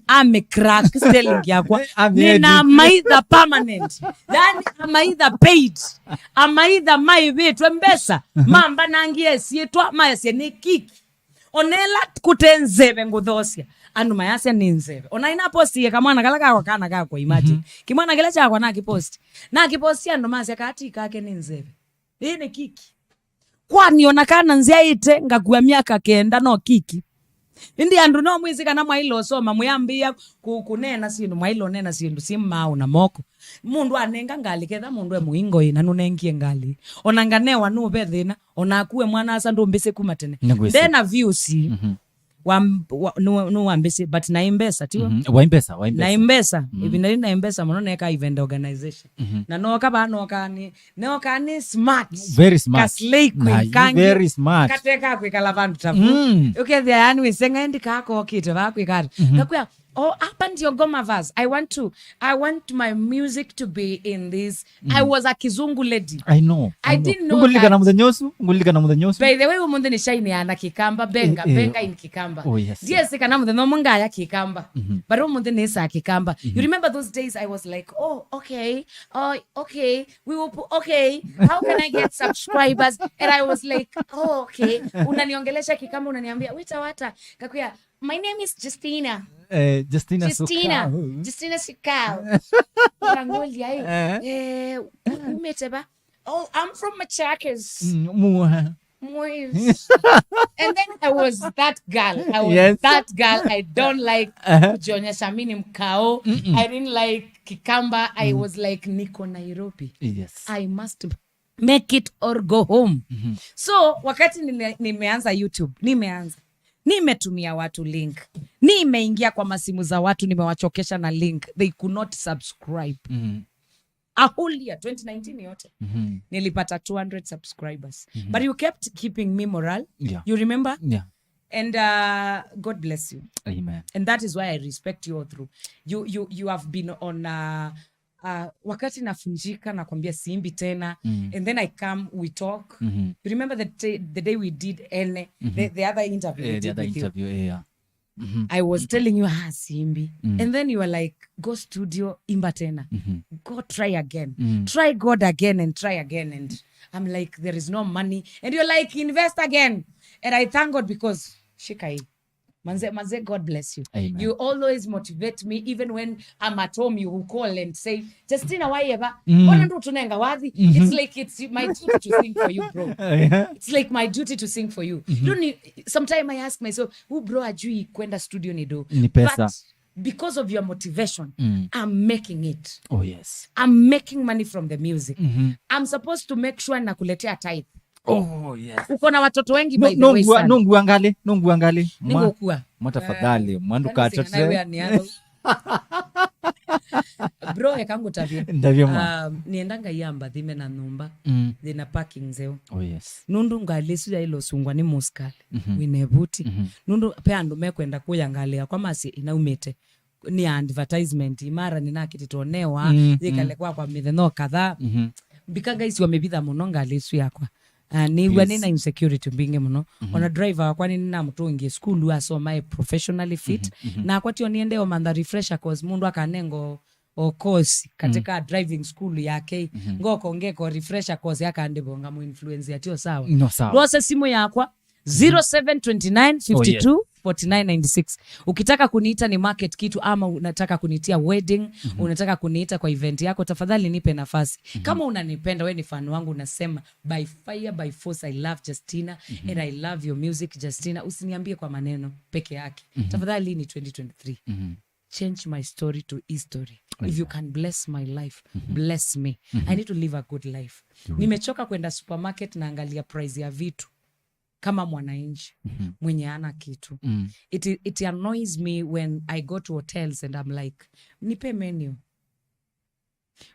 Ame crack sterling ya kwa. Nina maitha permanent. Yani amaitha paid. Amaitha maivetwe mbesa. Mamba nangie sietwa mayasia ni kiki. Onela kutenzebe ngudhosia. Andu mayasia ni nzebe. Ona inaposti kamwana kalaka kwa kana kako imagine. Kimwana kila chakwa na kiposti. Na kiposti andu mayasia katika ake ni nzebe. Hii ni kiki. Kwani onakana nzia ite ngakuwa miaka kenda no kiki. Indi andu no mwizika na mwailo soma muyambia kunena sindu mwailo nena sindu simau na moko. Mundu anenga ngali ketha mundu muingo ina nunengie ngali. Onanganewa nube thina onakuwe mwana asa ndo mbese kumatene. Then a views no ambese but na imbesa tiwa. Waimbesa. Na imbesa. Ibinari na imbesa mono neka event organization. Na noka ba noka ni smart. Very smart. Kaslei kwenkangi. Very smart. Kateka kwe kalavandu tabu. Okay, the yani we senga endi kako okite va kwe kata. Nakuya hapa ndio Goma verse. I want my music to be in this. I was a kizungu lady. I know. I didn't know ngulika that. Na mudhenyosu. By the way, umunde ni shaini ana kikamba benga in kikamba. Oh yes. Yes, kana mudhe no munga ya kikamba. But umunde ni sa kikamba. You remember those days I was like, "Oh, okay. Oh, okay. We will okay. How can I get subscribers?" And I was like, "Oh, okay." Unaniongelesha kikamba unaniambia, "Wita kakuya. My name is Justina. Justina Syokau. Justina Syokau. Umeteba. Oh, I'm from Machakos. And then I was that girl. I don't like kujionyesha mimi mkao. I didn't like kikamba. I was like niko Nairobi. Yes. I must make it or go home. So wakati nimeanza YouTube, nimetumia watu link, nimeingia kwa masimu za watu, nimewachokesha na link, they could not subscribe. A whole year 2019 yote nilipata 200 subscribers. But you kept keeping me moral. You remember? And God bless you. Amen. And that is why I respect you all through. You have been on wakati nafunjika na kwambia siimbi tena, and then I come, we talk. You remember the day we did the other interview? The other interview, yeah. I was telling you siimbi, and then you were like, go studio, imba tena. Go try again. Try God again and try again. And I'm like, there is no money. And you're like, invest again. And I thank God because shikai. Manze, God bless you. Amen. You always motivate me, even when I'm at home. You will call and say, Justina, why ever? It's like it's my duty to sing for you, bro. It's like my duty to sing for you. Sometimes I ask myself, who bro ajui kwenda studio nido? But because of your motivation, I'm making it. Oh yes. I'm making money from the music. I'm supposed to make sure nakuletea tithe. Oh yes. Uko na watoto wengi by the way sana. Nungu angali. Ningokuwa. Matafadhali, mwandu katotre. Bro yakangu tavye. Niendanga yamba dhime na numba. Dhina parking zeo. Oh yes. Nundu ngalesu ya ilo sungwa ni muskali. Winebuti. Nundu pea ndume kwenda kuya ngalea kwa masi inaumete. Ni advertisement imara ninakititonewa. Yikalekwa kwa mitheno kadhaa. Bikaga isi wamebitha muno ngalesu yakwa. Ni wanina insecurity mbinge muno. Ona driver wakwani nina mtu ingie school asoma professionally fit. Na kwa tiyo niende o manda refresher cause mundu akanengo o course katika driving school yake. Ngoko ngeko refresher cause yaka andebonga mu influence ya tiyo sawa. No sawa. Lwasa simu yakwa 0729524996. Ukitaka kuniita ni market kitu ama unataka kunitia wedding, unataka kuniita kwa event yako, tafadhali nipe nafasi. Kama unanipenda, we ni fan wangu, unasema by fire by force I love Justina and I love your music Justina, usiniambie kwa maneno peke yake. Tafadhali ni 2023. Change my story to history. If you can bless my life, bless me. I need to live a good life. Nimechoka kwenda supermarket na angalia price ya vitu kama mwananchi mwenye ana kitu. It annoys me when I go to hotels and I'm like, nipe menu.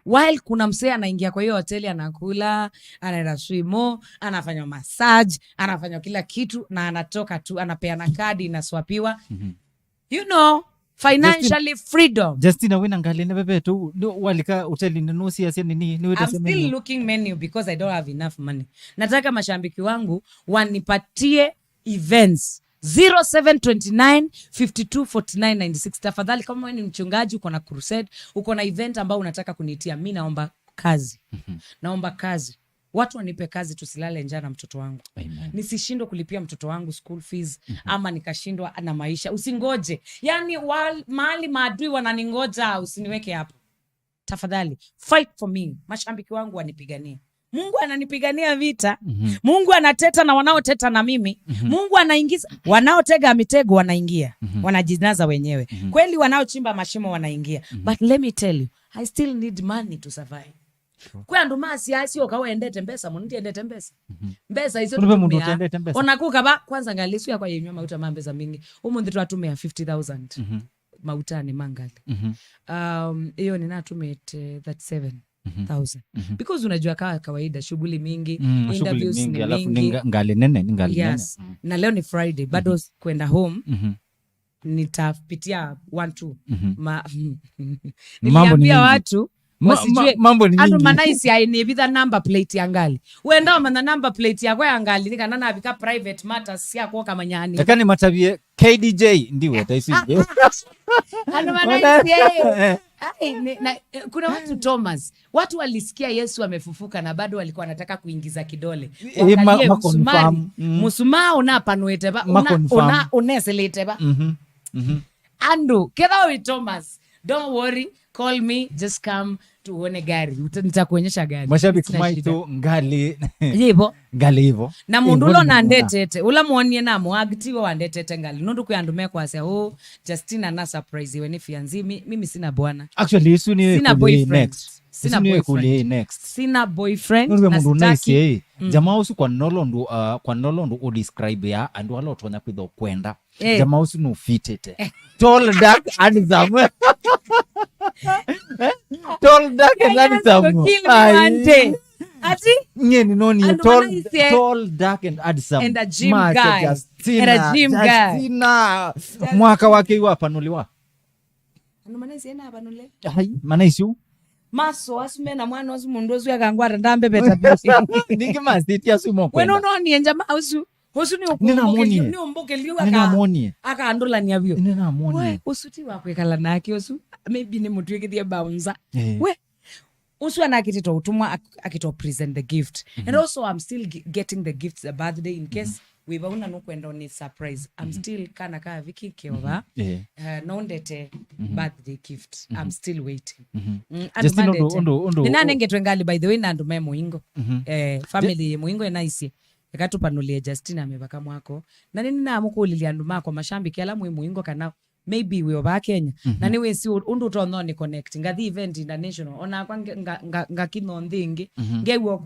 While kuna msee anaingia kwa hiyo hoteli anakula, anaenda swimo, anafanya massage, anafanya kila kitu na anatoka tu, anapeana kadi inaswapiwa. You know, financially freedom. Justina wena ngali ne bebe tu walika hoteli nusi ya nini ni I'm still looking menu because I don't have enough money. Nataka mashambiki wangu wanipatie events 0729524996. Tafadhali kama wewe ni mchungaji uko na crusade, uko na event ambao unataka kuniitia, mimi naomba kazi. Naomba kazi. Watu wanipe kazi, tusilale njaa na mtoto wangu. Amen. Nisishindwe kulipia mtoto wangu school fees ama nikashindwa na maisha. Usingoje. Yani mahali maadui wananingoja, usiniweke hapo. Tafadhali fight for me. Mashambiki wangu wanipigania. Mungu ananipigania vita. Mungu anateta na wanaoteta na mimi. Mungu anaingiza wanaotega mitego wanaingia. Wanajinaza wenyewe. Kweli wanaochimba mashimo wanaingia. But let me tell you, I still need money to survive. Kwa ndo masiasi okaendete mbesa mundi endete mbesa. Mbesa hizo tutumia. Onakuka ba kwanza ngalisu ya kwa yenywa mauta mambeza mingi. Umundi twatumia 50,000. Mauta ni mangali. Iyo ninatumia 37,000. Because unajua kawaida shughuli mingi, interviews ni mingi. Alafu ngali nene. Yes. Na leo ni Friday, bado kwenda home. nitapitia 1-2 Mambo ni niliambia watu wasijue mambo ni ando mingi. manaisi ainebitha number plate yangali wenda mana number plate yako yangali nikana nabika private matters yako kama nyani Yakani matabie KDJ ndiwe taisi. ando manaisi kuna watu Thomas, watu walisikia Yesu amefufuka na bado walikuwa wanataka kuingiza kidole. Wakalie musumari unapanuete ba uneselete ba. Ando kedawi Thomas, don't worry, call me, just come tuone gari. Nitakuonyesha gari. Mashabiki maitu ngali hivyo. Na mundulo na ndetete. Ula muonie na muagitiwa wa ndetete ngali. Nundu kuyandume kwa sea, Justina na surprise iwe fianzi. Mimi sina bwana. Actually, sina boyfriend. Sina boyfriend. Nundu mundu naisi, jamaa usu kwa nolondu udescribe ya, andu wala otonya kuido kwenda. Jamaa usu nufitete. Tall, dark, handsome. Tall, dark, and handsome. Ati? Nye ni noni tall, dark, and handsome. And a gym guy. Justina. Mwaka wake iwa panuliwa. Anu manaisi ena apanule? Manaisi u? Maso asume na mwana wasu mundozu ya kangwara ndambe beta besi. Niki masiti ya sumo kwenda. Weno noni enja mausu. Hosu ni umboke liwa aka andola ni avyo. We, usuti wakwe kala naki osu. Maybe ni mutu wekithia bouncer. We, usu anakitito utumwa akito present the gift. And also I'm still getting the gifts a birthday in case we wauna nukwenda on a surprise. I'm still kana kaa viki keova. Naondete birthday gift. I'm still waiting. Justina ondo. Nina nengetwe ngali by the way na ndume muingo. Family muingo enaisi. Ekatupanulie Justina amebaka mwako. Na nini na amuko uliliandumako mashambiki ala muingo kana maybe we oba Kenya. Na niwe si undu tono ni connect. Ngathi event international. Ona kwa nga kino ndingi. Ngewe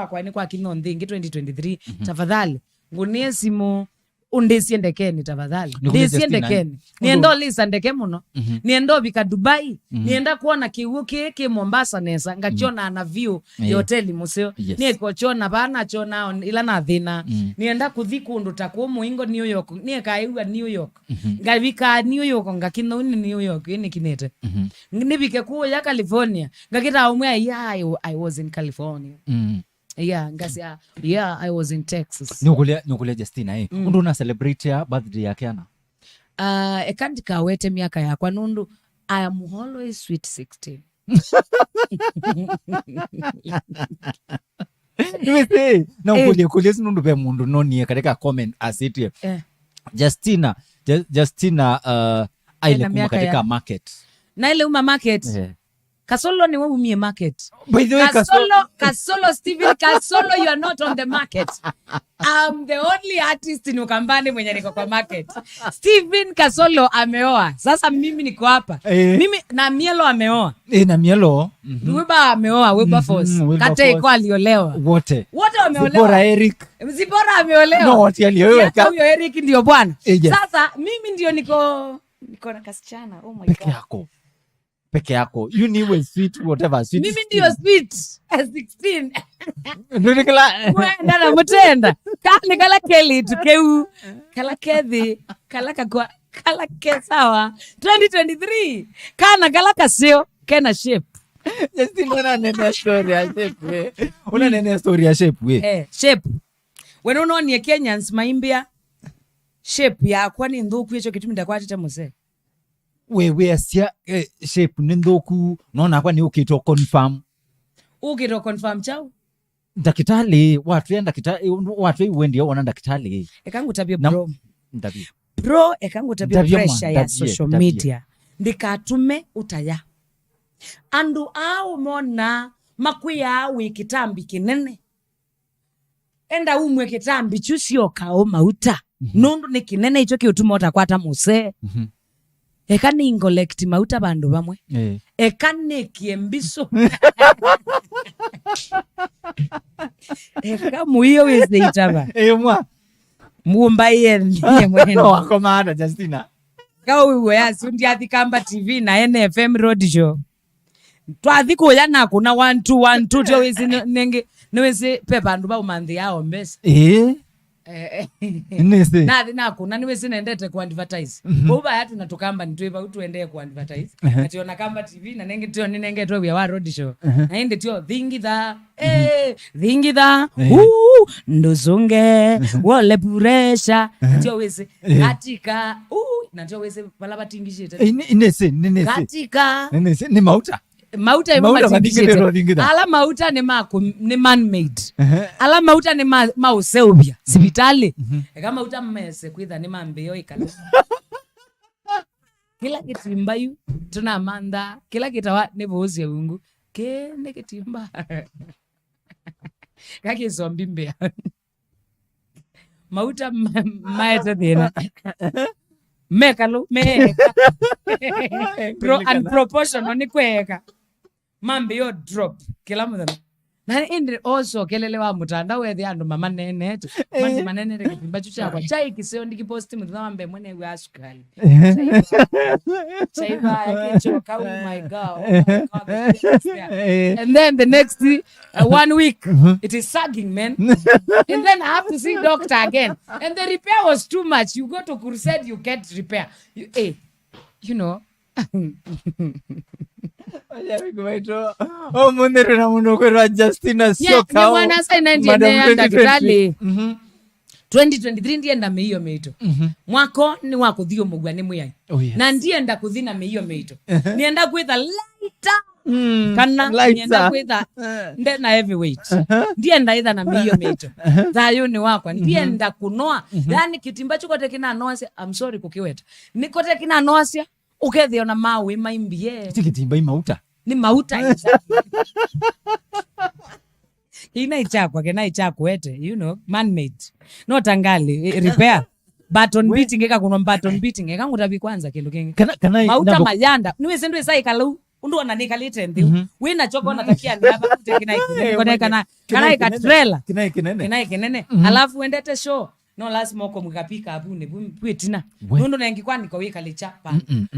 kwa ni kwa kino ndingi 2023. Tafadhali. Ngunie simu undesi endekeni tafadhali. Ndesi endekeni. Niendo lisa ndeke muno. Niendo bika Dubai. Nienda kuona kiwuke Mombasa nesa. Ngachona na view ya hoteli museo. Nieko chona bana chona ila na dhina. Nienda kuthiku undu takuo muingo New York. Nieka iwa New York. Ngabika New York ngakino uni New York. Ini kinete. Nibike kuwa ya California. Ngakita umwe I was in California. Ngasia I was in Texas. Nukulia Justina undu na celebrate ya birthday yake ana ekandika wete miaka yakwa nundu I am always sweet 16. Niwese na kulia nundu be mundu noni katika comment asiti Justina aile kuma katika market na ile market Kasolo ni wewe umie market. By the way, Kasolo Steven Kasolo, you are not on the market. I'm the only artist in Ukambani mwenye niko kwa market. Steven Kasolo ameoa. Sasa mimi niko hapa. Mimi na Mielo ameoa. Na Mielo. Weba ameoa, Weba Force. Kate iko aliolewa. Wote wameolewa. Zibora ameolewa. No, wote aliolewa. Huyo Eric ndio bwana. Sasa mimi ndio niko na kasichana. Oh my God. Peke yako. You niwe sweet, whatever. Sweet. Mimi ndio sweet. 16. Nurikala. Mwenda na mutenda. Kali kala keli tukeu. Kala kethi. Kala kakwa. Kala kesawa. 2023. Kana kala kasio. Kena shape. Justina unanene story ya shape. Unanene story ya shape we. Shape. Weno ni Kenyans maimbia. Shape ya kwani ndhuku yecho kitu ndakwa tete muse. We asia shape nindoku nona kwa ni ukito confirm chao dakitali watu wendi wana dakitali ekangu tabia bro ekangu tabia pressure ya social media ndikatume utaya andu au mona makuya wikitambi kinene enda umwe kitambi chusio kao mauta nundu ni kinene icho kiutuma utakwata muse ekani ingolekti mauta bandu bamwe ekani kiembiso eka muiyo weze itaba mwa muumba yeni no wakomada Justina kawe yasi ndiathi kamba TV na NFM road show twathiko yana kuna 1 2 1 2 jo weze nenge neweze pe bandu ba umanthi yao mbesa Nese. Nako naniwe sinaendete ku advertise. Oba yatu natukamba nitweba utuendeye ku advertise. Ationa kamba TV na nenge tio ninenge tio ya road show. Na inde tio dhingitha ndozonge wole puresha tio wese katika na tio wese pala batingishite. Nese. Katika Nese ni mauta matingishite. Ala mauta ni man made. Ala mauta ni mauseubia sibitali. Eka mauta mmese kwitha ni mambeyo ikala. Kila kitimba yu tunamanda kila kitawa ni bozi ya ungu kene kitimba kaki zombi mbea mauta maeta dina mekalo meka unproportional ni kweka mambe yo drop kila mudana na indi also kelele wa mutanda wethi andu mama nene tu mandi manene re kitimba chucha kwa chai kiseo ndiki post mutanda mambe mwene we asukali chai ba akichoka. Oh my god, and then the next 1 week it is sagging, man. And then I have to see doctor again, and the repair was too much. You go to crusade, you get repair. You know. Munere na munokwerwa Justina Syokau. Yeah, mwana sana ndiye daktari. 2023 ndiye nda meiyo meito. Mwako ni wako thio mugwa ni muyai. Na ndiye nda kuthina meiyo meito. Nienda kwitha lighter. Kana nienda kwitha ndena heavyweight. Ndiye nda itha na meiyo meito. Thayo ni wakwa ndiye nda kunoa. Yani kitimba chukote kina noasia. I'm sorry kukiweta. Nikote kina noasia. Ukethio na mawe maimbie. Kitimba imauta. Ni mauta exactly. Kena ichakwa ete, you know, man-made. No tangali, repair. Baton beating, eka kuno baton beating. Eka ngutabi kwanza kendo kengi. Mauta mayanda. Niwe sendu esa ikalu. Undu wanadika lite ndi. Wina choko natakia ni hapa. Kana ikatrela. Kina ikinene. Alafu wendete show. No last moko mkapika abune pwetina nundo nengi kwani ko wika lichapa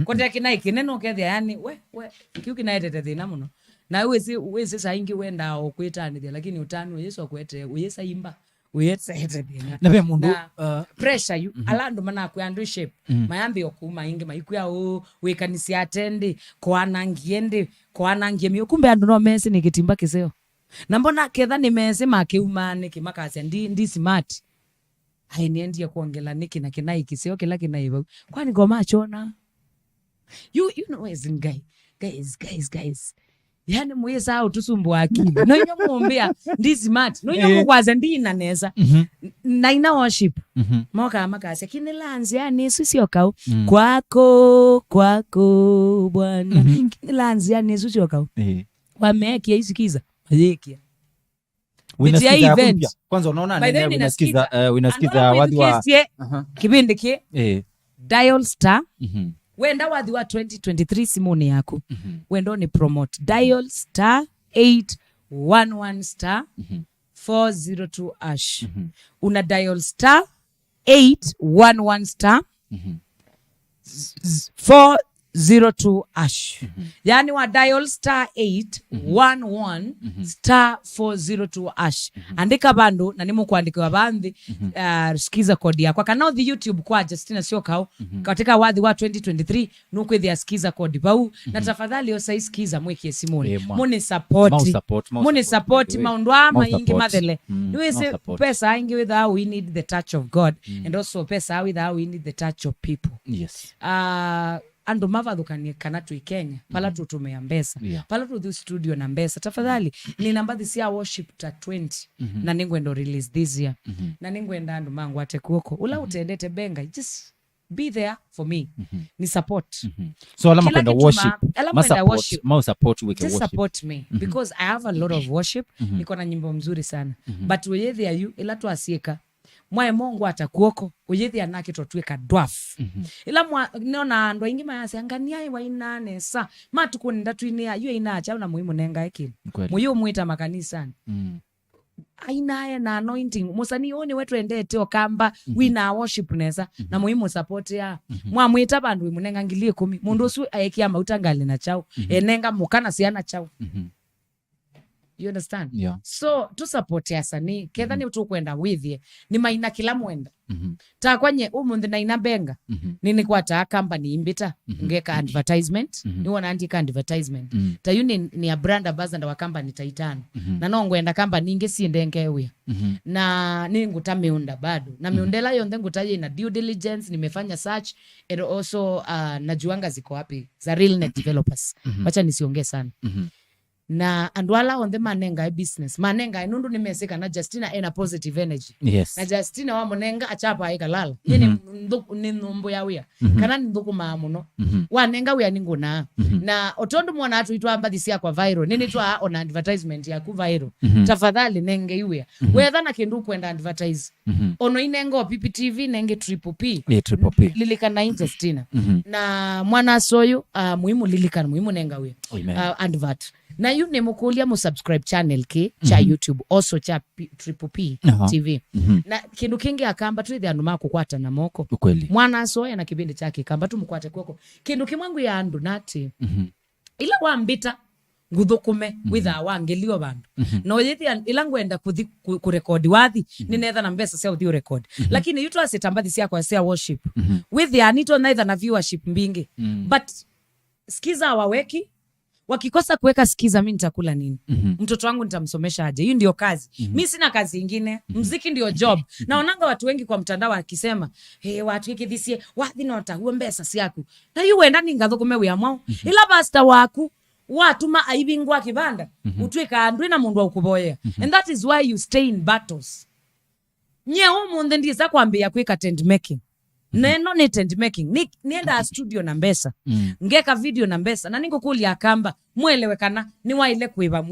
kote kina kineno kethia yani we kiuki na etete thina muno na wezi saingi wenda okwitani thia lakini utani Yesu akwete uyesa imba uyetse thina na be mundu pressure you alando mana ku andu shape mayambi okuma ingi maikuya wekanisi atendi kwanangie mio kumbe andu no mesi ni kitimba kiseo na mbona ketha ni mesi makeumane kimakasi ndi smart hainiendia kuongela niki na kinai kisio kila kinaiva kwani goma chona you know as in guys yani mweza au tusumbu akili no nyo muombea ndi smart no nyo kwaza ndi inaneza na ina worship moka makasi kinilanzi yani Syokau kwako bwana kinilanzi yani Syokau wamekia isikiza yekia kwanza unaona nene unasikiza wadhi wa kipindi ki dial star wenda wadhi wa 2023 simoni yako wenda ni promote dial star 811 star 402 ash una dial star 811 star 402 ash yani wa dial star 811 star 402 ash andika bando na nimu kuandikiwa bandhi skiza kodi yako kana the YouTube kwa Justina Syokau katika wadhi wa 2023 nuko the skiza kodi bau na tafadhali osai skiza mweke simoni mone support maundwa maingi madele niweze pesa ingi without we need the touch of God and also pesa without we need the touch of people. Yes. Ando mavathukanie kana tu Kenya pala tutumea mbesa pala tu studio na mbesa tafadhali ni namba this year worship ta 20 na ningwendo release this year na ningwenda ando mangu ate kuoko ula utendete benga just be there for me ni support so alama kwenda worship we can just support me because I have a lot of worship niko na nyimbo mzuri sana but weyethi ayu ila tu asieka mwae Mungu atakuoko uyethi anake totweka dwarf ila nona ndo ingi mayase angania wa inane sa matukunda tuinia yu inacha una muhimu nenga ekini muyo muita makanisa aina na anointing musani one wetu endete okamba wina worship neza na muhimu support ya mwamwita bandu munenga ngilie 10 mundu su ayekia mautangali na chao enenga mukana siana chao You understand? Yeah. So to support asanii ketha ni tu kwenda withie ni maina kila mwenda. Ta kwanye umundi na inabenga nini kwa ta company imbita ngeka advertisement ni wana andika advertisement ta yuni ni a brand ambassador wa company taitano na no ngwenda company inge siendenge we na ninguta meunda bado na meundela yonde ngutaje na due diligence nimefanya search and also najuanga ziko wapi za real net developers wacha nisiongee sana na andwala on the manenga business manenga inundu nimeseka na Justina ena positive energy na Justina wa monenga achapa ikalala ni numbo ya wia kana nduku maamuno wanenga wia ninguna na otondo mwana atu itwa ambadisi ya kwa viral nini twa on advertisement ya ku viral tafadhali nenge wia whether na kindu kwenda advertise ono inengo PPTV nenge triple P lilikana Justina na mwana soyo muhimu lilikana muhimu nenga wia advert na you nemukulia mu subscribe channel ke cha YouTube also cha Triple P TV na kindu kingi akamba tu the andu makukwata na moko mwana soya na kibindi chake kamba tu mkwate kwako kindu kimwangu ya andu nati ila wambita nguthukume witha wangelio bandu no yethi ila ngwenda kurekodi wathi ninetha na mbesa cia uthi record lakini you to sitambathi cia kwa cia worship with the anito neither na viewership mbingi but skiza waweki wakikosa kuweka sikiza mimi nitakula nini mtoto wangu nitamsomesha aje hiyo ndio kazi mimi sina kazi nyingine muziki ndio job naonanga watu wengi kwa mtandao akisema watu ikithisie wathi no tahuo mbesa siaku na yu wenda ningathukume wi amwao ila basta waku watuma aibingwa kibanda utweka andwi na mundu ukuboya and that is why you stay in battles nye umunde ndiza kwambia kwika tent making neno ni tent making nienda studio na mbesa ngeka video na mbesa na ningukulia akamba mwelewekana ni waile kuiba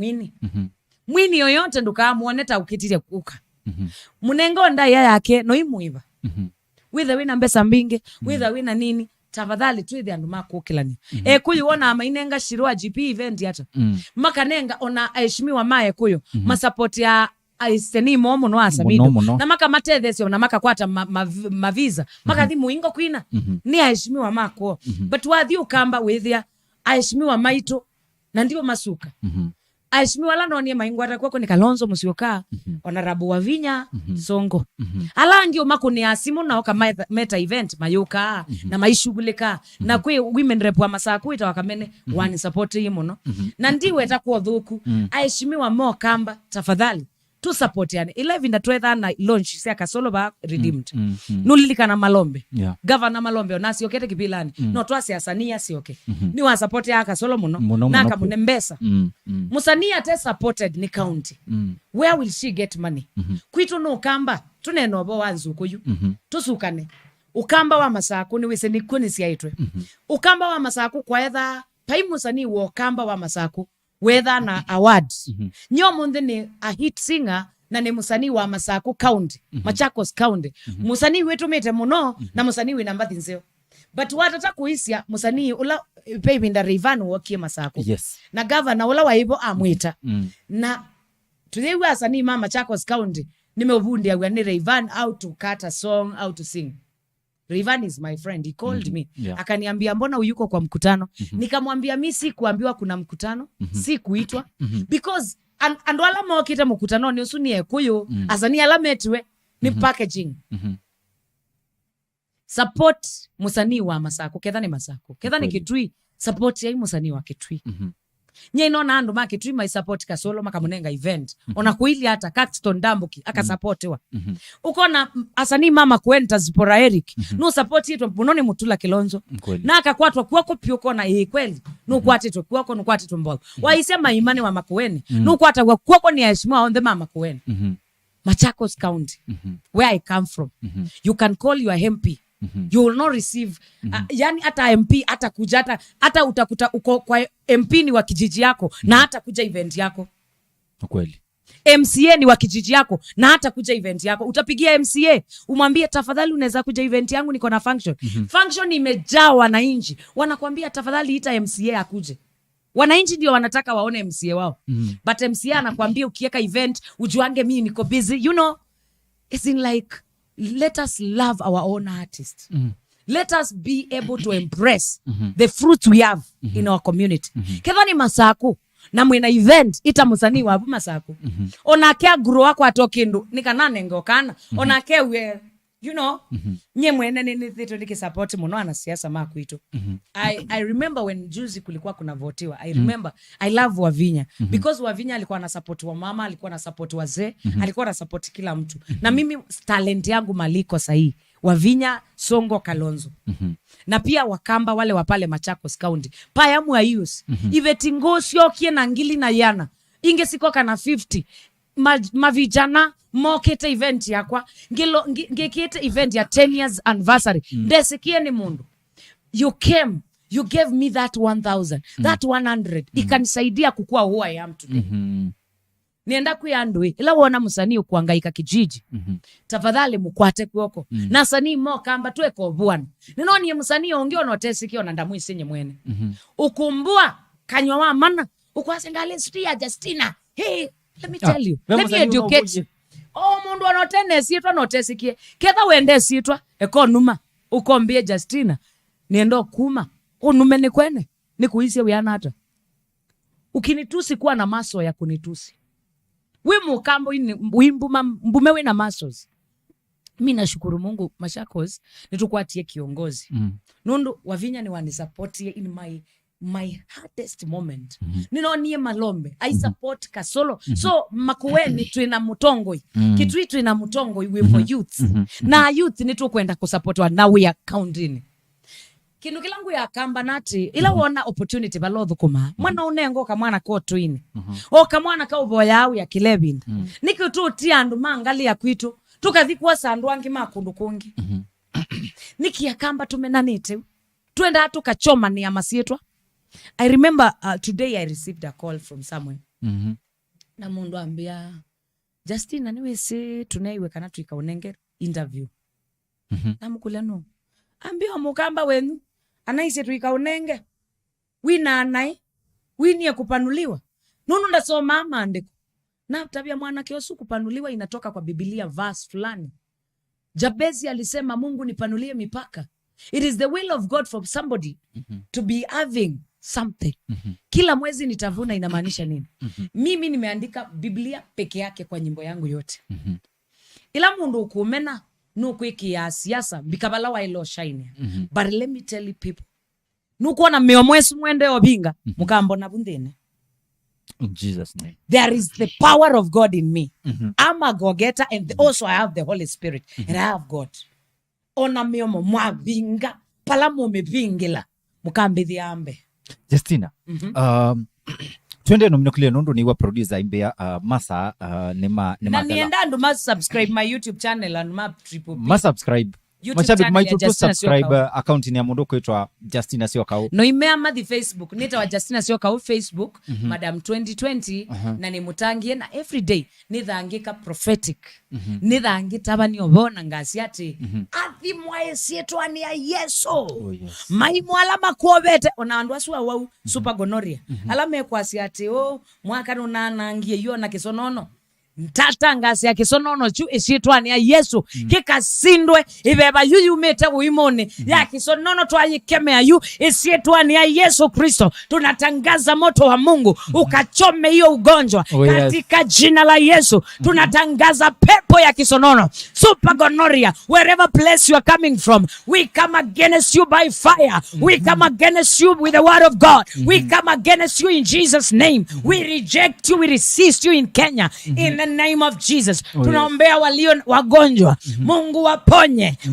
mwini yoyote nduka muoneta ukitire kuka munengo nda yake no imuiba witha wina mbesa mbinge witha wina nini tafadhali tu andu makukilani kuyiona ama inenga shirwa GP event yata makanenga ona aheshimiwa mae kuyo masupport ya aiseni momo no asamido na maka matethesio na maka kwata maviza maka thimu ingo kwina ni aheshimiwa mako but wathi ukamba withia aheshimiwa maito na ndio masuka aheshimiwa lano ni maingo atakwako ni Kalonzo Musyoka Honorable Wavinya Songo alangi umako ni asimu na oka meta event mayuka na maishugulika na kwe women rep wa masaku ita wakamene wani support himo no na ndiwe etakuwa dhuku aheshimiwa mo kamba tafadhali tu support yani 11 na 12 na launch sia kasolo ba redeemed nulilikana Malombe governor Malombe onasi okete kipilani no twasi asania si okay ni wa support ya kasolo muno na kamunembesa musania te supported ni county where will she get money kwitu no kamba tuneno bo wanzu kuyu tusukane ukamba wa masaku ni wese ni kuni siaitwe ukamba wa masaku kwa etha paimusani wo kamba wa masaku whether na awards nyomunde ni a hit singer na ni musani wa Masaku County Machakos County musani wetu mete muno na musani we namba thinzeo but watata kuisia musani ula baby nda Rivan wokie Masaku na governor ula waibo amwita na today we asani mama Machakos County nimevundi ya ni Rivan out to cut a song out to sing. Rivan is my friend. He called me. Akaniambia mbona uyuko kwa mkutano? Nikamwambia mimi si kuambiwa kuna mkutano, si kuitwa. Because andwala mwakita mkutano ni usuni ekuyo, asani alametwe ni packaging. Support musani wa Masaku. Ketha ni Masaku. Ketha ni Kitui. Support ya musani wa Kitui. Nye inona andu maki Kitui my support kasolo makamunenga event. Ona kuili hata Caxton Dambuki aka support wa. Ukona asani mama kuenta Zipora Eric. No support hito mpunoni Mutula Kilonzo. Na akakwatwa kuwako piyuko na kweli. No kuwati to kuwako no kuwati to mbogo. Waisema imani wa makuweni. No kuwata kuwako ni aheshimiwa on the mama kuweni. Machakos County. Where I come from. You can call your MP. You will not receive yani hata MP hata kuja hata utakuta uko kwa MP ni wa kijiji yako na hata kuja event yako kweli MCA ni wa kijiji yako na hata kuja event yako utapigia MCA umwambie tafadhali unaweza kuja event yangu niko na function function imejaa wananchi wanakuambia tafadhali ita MCA akuje wananchi ndio wanataka waone MCA wao but MCA anakuambia ukiweka event ujuange mimi niko busy you know it's in like let us love our own artists. Let us be able to embrace the fruits we have in our community. Kedhani Masaku, na mwina event ita musanii wa buma sako onake aguru wako atokindu nikanane ngokana onake we you know nye mwene ni thito nikisupport muno ana siasa makuito I remember when juzi kulikuwa kuna votiwa I remember I love Wavinya because Wavinya alikuwa na support wa mama, alikuwa na support wazee, alikuwa na support kila mtu na mimi talent yangu maliko sahi Wavinya, Songo, Kalonzo na pia Wakamba wale wapale Machakos County paya muayus ivetingo sio na ngili na yana inge sikoka na 50 mavijana mokete event yakwa ngekete event ya 10 years anniversary ndesikie ni mundu you came, you gave me that 1000 that 100 ikanisaidia kukua who I am today nienda kuyandwe ila wona musanii ukuangaika kijiji tafadhali mukwate kwoko na sanii mo kamba tweko bwana ninoni musanii ongeo notesikio na ndamu isenye mwene ukumbua kanywa wa mana ukwasengale stia Justina hey let me tell you let me educate you mundu anotene sietwa notesikie ketha wende sietwa ekonuma ukombie Justina niendo kuma unume ni kwene nikuisie wiana hata ukinitusi kuwa na maso ya kunitusi we mukambo mbume we na masos mimi nashukuru Mungu Machakos nitukwatie kiongozi nundu Wavinya ni wanisupport in my hardest moment ninonie Malombe I support Kasolo so makuweni tuina mutongoi kitui tuina mutongoi we for youth na youth nitukwenda kusupportwa na we are counting kindu kilangu ya kamba nati ila wona opportunity balotho kuma mwana unengo kamwana ko twini o kamwana ka uboya au ya kilebinda niki tu ti andu mangali ya kwitu tukathikwa sandu angi makundu kungi niki ya kamba tumenanite twenda tukachoma ni amasietwa I remember today I received a call from someone na mundu ambia Justina niwe se tunaiwe kana tuikaunenge interview na mkulano ambia mukamba wenu anaise tuikaunenge wina anai winie kupanuliwa nunu ndasoma amandiko na tabia mwana kiosu kupanuliwa inatoka kwa Biblia verse fulani Jabezi alisema Mungu nipanulie mipaka it is the will of God for somebody to be having something kila mwezi nitavuna inamaanisha nini mimi nimeandika Biblia peke yake kwa nyimbo yangu yote ila mundu ukumena nukwiki ya siasa bikabala wa ilo shine but let me tell you people nukuona meomwesu mwende obinga mukambo na bundene in Jesus name there is the power of God in me I'm a go-getter and also I have the Holy Spirit and I have God ona meomo mwabinga pala mumebingila mukambe dhiambe Justina twende nominokile nundu ni wa producer imbea masa nema na nienda ndo mas subscribe my YouTube channel and map triple mas subscribe mashabiki maitu to subscribe account ni ya mundu kwitwa Justina Syokau no imea madhi Facebook nita wa Justina Syokau Facebook Madam 2020 na ni mutangie na everyday nithangika prophetic nithangita bani obona ngasi ati athi mwae sietwa ni ya Yesu mai mwala makuobete ona andu asu wau super gonorrhea alame kwasi ati mwaka nunanangie yo na kisonono ntata ngasi ya kisonono chu isietwani ya Yesu kikasindwe ibeba yuyu mete uimone ya kisonono twayikemea yu isietwani ya Yesu Kristo tunatangaza moto wa Mungu ukachome hiyo ugonjwa katika jina la Yesu tunatangaza pepo ya kisonono super gonorrhea wherever place you are coming from we come against you by fire we come against you with the word of God we come against you in Jesus name we reject you we resist you in Kenya in the name of Jesus tunaombea walio wagonjwa Mungu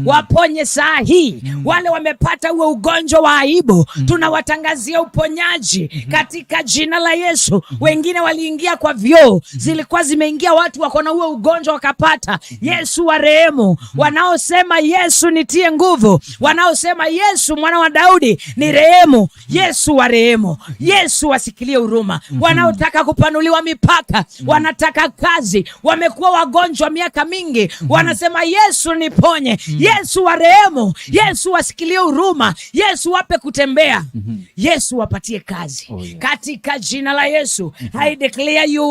waponye saa hii wale wamepata huo ugonjwa wa aibu tunawatangazia uponyaji katika jina la Yesu wengine waliingia kwa vyoo zilikuwa zimeingia watu wako na huo ugonjwa wakapata Yesu wa rehemu wanaosema Yesu nitie nguvu wanaosema Yesu mwana wa Daudi ni rehemu Yesu wa rehemu Yesu wasikilie huruma wanaotaka kupanuliwa mipaka wanataka kazi kazi, wamekuwa wagonjwa miaka mingi, wanasema Yesu niponye, Yesu warehemu, Yesu wasikilie huruma, Yesu wape kutembea, Yesu wapatie kazi. Katika jina la Yesu, I declare you,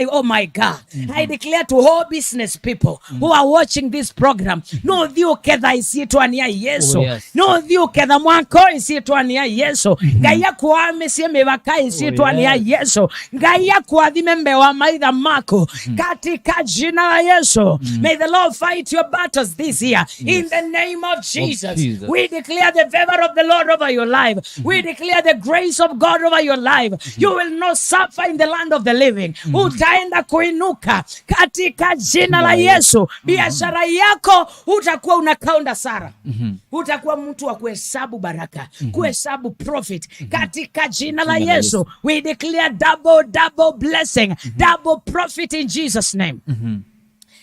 oh my God, I declare to all business people who are watching this program, no thiu ketha isietwania Yesu, no thiu ketha mwako isietwania Yesu, Ngai akuamesie mibaka isietwania Yesu, Ngai akuathime mbewa maitha mako, katika jina la Yesu. May the Lord fight your battles this year in the name of Jesus. We declare the favor of the Lord over your life. We declare the grace of God over your life. You will not suffer in the land of the living. Utaenda kuinuka katika jina la Yesu. Biashara yako utakuwa unakaunda sara. Utakuwa mtu wa kuhesabu baraka, kuhesabu profit katika jina la Yesu. We declare double blessing, double profit in Jesus name.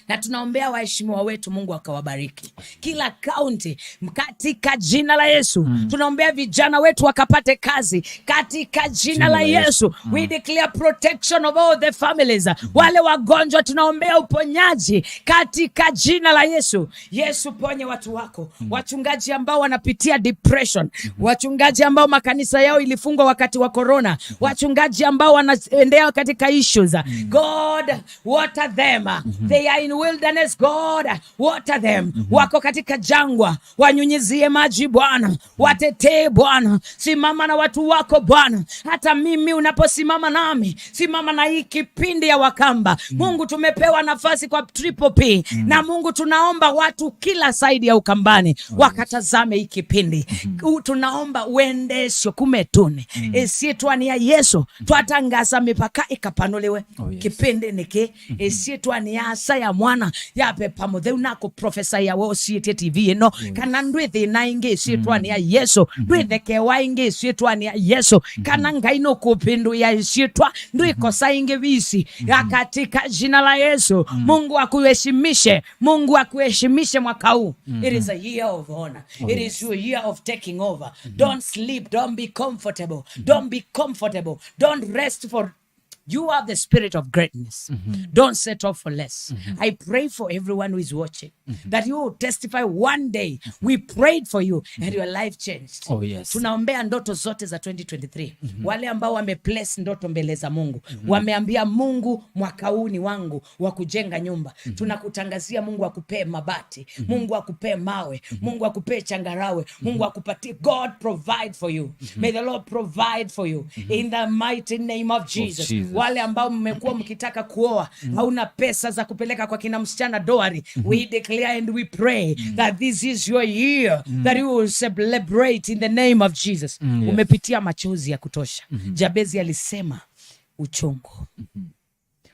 Na tunaombea waheshimiwa wetu, Mungu akawabariki kila kaunti katika jina la Yesu. Tunaombea vijana wetu wakapate kazi katika jina la Yesu. We declare protection of all the families. Wale wagonjwa tunaombea uponyaji katika jina la Yesu. Yesu, ponye watu wako, wachungaji ambao wanapitia depression, wachungaji ambao makanisa yao ilifungwa wakati wa corona, wachungaji ambao wanaendea katika issues, God water them, they are in wilderness, God water them. Wako katika jangwa, wanyunyizie maji Bwana, watetee Bwana, simama na watu wako Bwana. Hata mimi unaposimama nami, simama na hii kipindi ya Wakamba. Mungu, tumepewa nafasi kwa Triple P, na Mungu tunaomba watu kila side ya Ukambani wakatazame hii kipindi. Tunaomba uende sio kumetune esietwania Yesu, twatangaza mipaka ikapanuliwe. Kipindi niki esietwania asa ya mwana yape pamothe unako professor ya wosiete TV eno kana ndwithi na ingi sietwania Yesu, ndwitheke wa ingi sietwania Yesu, kana ngaino kupindu ya sietwa ndwiko saingi visi katika jina la Yesu. Mungu akuheshimishe, Mungu akuheshimishe mwaka huu. It is a year of honor. It is your year of taking over. Don't sleep, don't be comfortable. Don't be comfortable. Don't rest, for you are the spirit of greatness. Don't settle for less. I pray for everyone who is watching that you will testify one day we prayed for you and your life changed. Tunaombea ndoto zote za 2023. Wale ambao wameplace ndoto mbele za Mungu, wameambia Mungu mwaka huu ni wangu wa kujenga nyumba. Tunakutangazia Mungu akupee mabati, Mungu akupee mawe, Mungu akupee changarawe, Mungu akupatie. God provide for you. May the Lord provide for you in the mighty name of Jesus. Wale ambao mmekuwa mkitaka kuoa, hauna pesa za kupeleka kwa kina msichana doari, we declare and we pray that this is your year, that you will celebrate in the name of Jesus. Umepitia machozi ya kutosha. Jabezi alisema uchungu.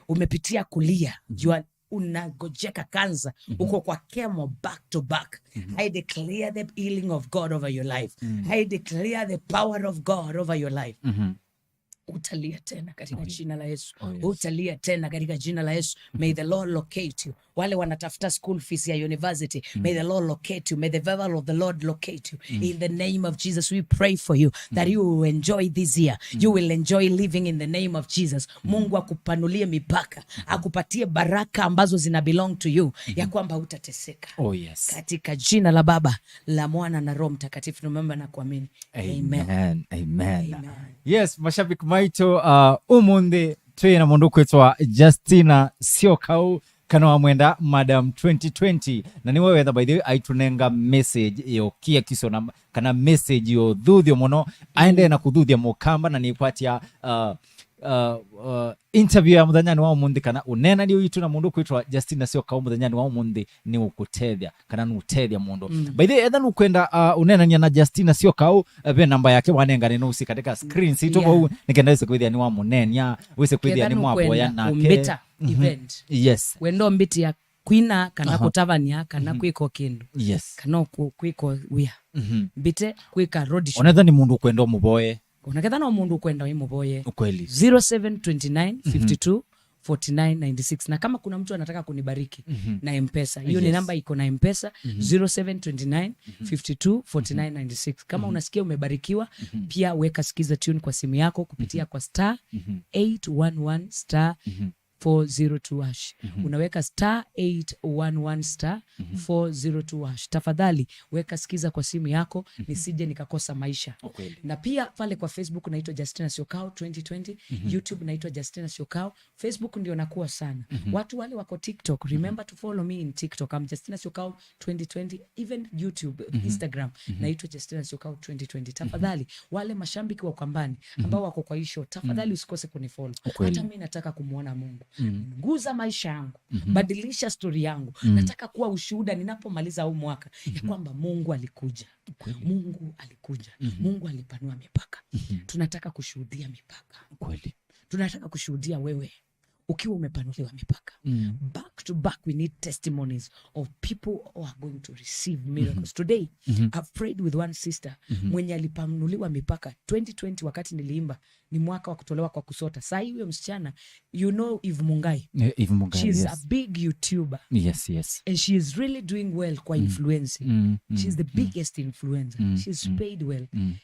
Umepitia kulia, jua unagojeka kanza, uko kwa chemo back to back. I declare the healing of God over your life. I declare the power of God over your life. Utalia tena katika jina la Yesu. Utalia tena katika jina la Yesu. May the Lord locate you. Wale wanatafuta school fees ya university, may the Lord locate you. May the favor of the Lord locate you. In the name of Jesus, we pray for you that you will enjoy this year. You will enjoy living in the name of Jesus. Mungu akupanulie mipaka, akupatie baraka ambazo zina belong to you, ya kwamba utateseka. Katika jina la Baba, la Mwana na Roho Mtakatifu tunaomba na kuamini. Amen. Yes, mashabiki maito, umundi twina mundu kwitwa Justina Syokau kana wamwenda Madam 2020, na ni wewe by the way aitunenga message yo kia kisona kana message yo dhuthio muno aende na kudhuthia mukamba, na nipatia interview ya muthanyani wa umundi kana unena ni uitu na mundu kwitwa Justina Syokau muthanyani wa umundi ni ukutethia kana nutethia mundu. By the way etha nukwenda unenania na Justina Syokau, be namba yake wanengane no katika screen sito bau nikenda wese kwithia ni wa munenia, wese kwithia ni mwaboya nake event. Wendo mbiti ya kwina kana kutavania kana kwiko kindu. Kana kwiko wia. Mbite kwika road show. Onetha ni mundu kwenda muboye. Unaketha na mundu kwenda muboye. Ukweli. 0729 52 4996. Na kama kuna mtu anataka kunibariki na M-Pesa, hiyo ni namba iko na M-Pesa 0729 52 4996. Kama unasikia umebarikiwa, pia weka sikiza tune kwa simu yako kupitia kwa star 811 star 402#. Unaweka *811 402#. Tafadhali weka sikiza kwa simu yako nisije nikakosa maisha. Na pia pale kwa Facebook naitwa Justina Syokau 2020, YouTube naitwa Justina Syokau. Facebook ndio nakuwa sana. Watu wale wako TikTok, remember to follow me in TikTok. I'm Justina Syokau 2020, even YouTube, Instagram naitwa Justina Syokau 2020. Tafadhali wale mashambiki wa Kambani ambao wako kwa hisho, tafadhali usikose kunifollow. Hata mimi nataka kumuona Mungu. Nguza maisha yangu, badilisha story yangu. Nataka kuwa ushuhuda ninapomaliza huu mwaka ya kwamba Mungu alikuja. Mungu alikuja. Mungu alipanua mipaka. Tunataka kushuhudia mipaka. Kweli. Tunataka kushuhudia wewe ukiwa umepanuliwa mipaka. Back to back we need testimonies of people who are going to receive miracles. Today I've prayed with one sister mwenye alipanuliwa mipaka 2020 wakati niliimba ni mwaka wa kutolewa kwa kusota. Sasa huyo msichana, you know Eve Mungai. Eve Mungai, she's yes. a big YouTuber. Yes, yes. And she is really doing well kwa influencing. She's the biggest influencer. She's paid well. And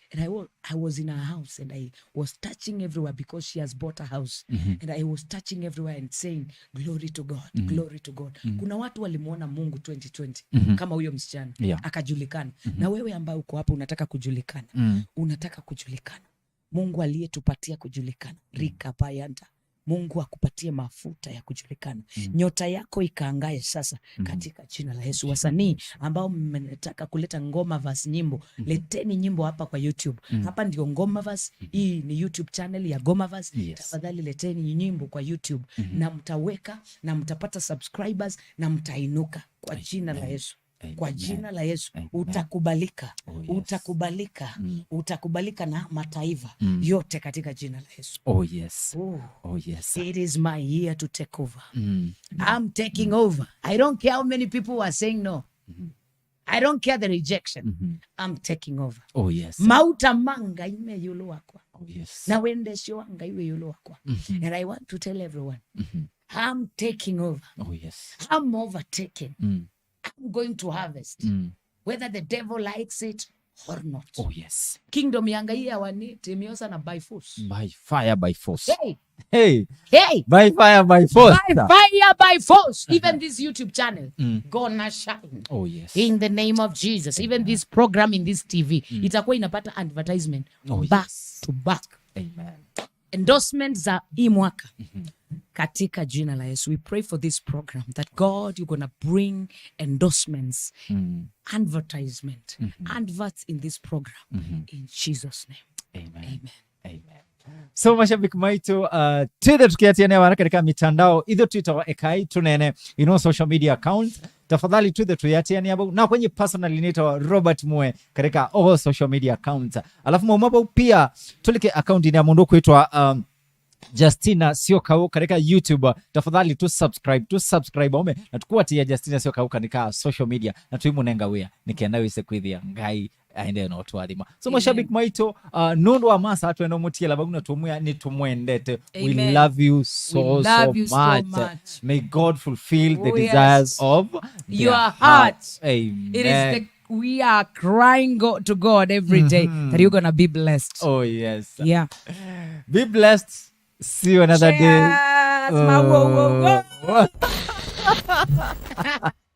I was in her house and I was touching everywhere because she has bought a house. And I was touching everywhere and saying glory to God, glory to God. Kuna watu walimuona Mungu 2020 kama huyo msichana akajulikana. Na wewe ambaye uko hapa unataka kujulikana. Unataka kujulikana. Mungu aliyetupatia kujulikana. Rika payanta. Mungu akupatie mafuta ya kujulikana. Nyota yako ikaangae sasa katika jina la Yesu. Wasanii ambao mnataka kuleta ngoma verse nyimbo, leteni nyimbo hapa kwa YouTube. Hapa ndio ngoma verse. Hii ni YouTube channel ya Ngoma verse. Tafadhali leteni nyimbo kwa YouTube na mtaweka na mtapata subscribers na mtainuka kwa jina la Yesu. Kwa jina la Yesu utakubalika. Utakubalika. Utakubalika na mataifa yote katika jina la Yesu. Oh yes. Oh yes. It is my year to take over. I'm taking over. I don't care how many people are saying no. I don't care the rejection. I'm taking over. Oh yes. Mauta manga ime yulu wakwa. Oh yes. Na wende shwanga iwe yulu wakwa. And I want to tell everyone, I'm taking over. Oh yes. I'm overtaking. I'm going to harvest. Whether the devil likes it or not. Oh yes. Kingdom yanga hii hawani temiosa na by force. By fire by force. Hey. Hey. Hey. By fire by force. By fire by force. Even this YouTube channel gonna shine. Oh yes. In the name of Jesus. Even this program in this TV itakuwa inapata advertisement back to back. Amen. Endorsements za hii mwaka. Katika jina la Yesu, we pray for this program that God, you're gonna bring endorsements, advertisement, adverts in this program in Jesus' name. Amen. Amen. Amen. So mashabiki maitu tuende tukiatiania waraka katika mitandao either Twitter wa EKAI TUNEENE, social media accounts. Tafadhali tuende tuatiania hapo na kwenye personal inaitwa Robert Mue katika all social media accounts. Alafu mwapo pia tulike account ya mundu kuitwa Justina Syokau katika YouTube. Tafadhali tu subscribe ome na tukuatia Justina Syokau katika social media na tuimunenga wea nikienda wise kwithia ngai aende na watu adhima. So mashabiki maito nundu wa masa atu eno mutia labaguna tumuya ni tumuendete. We love you so much. May God fulfill the desires of your heart. Amen. It is we are crying to God every day that you're going to be blessed. Oh yes. Yeah. Be blessed. See you another day. Whoa.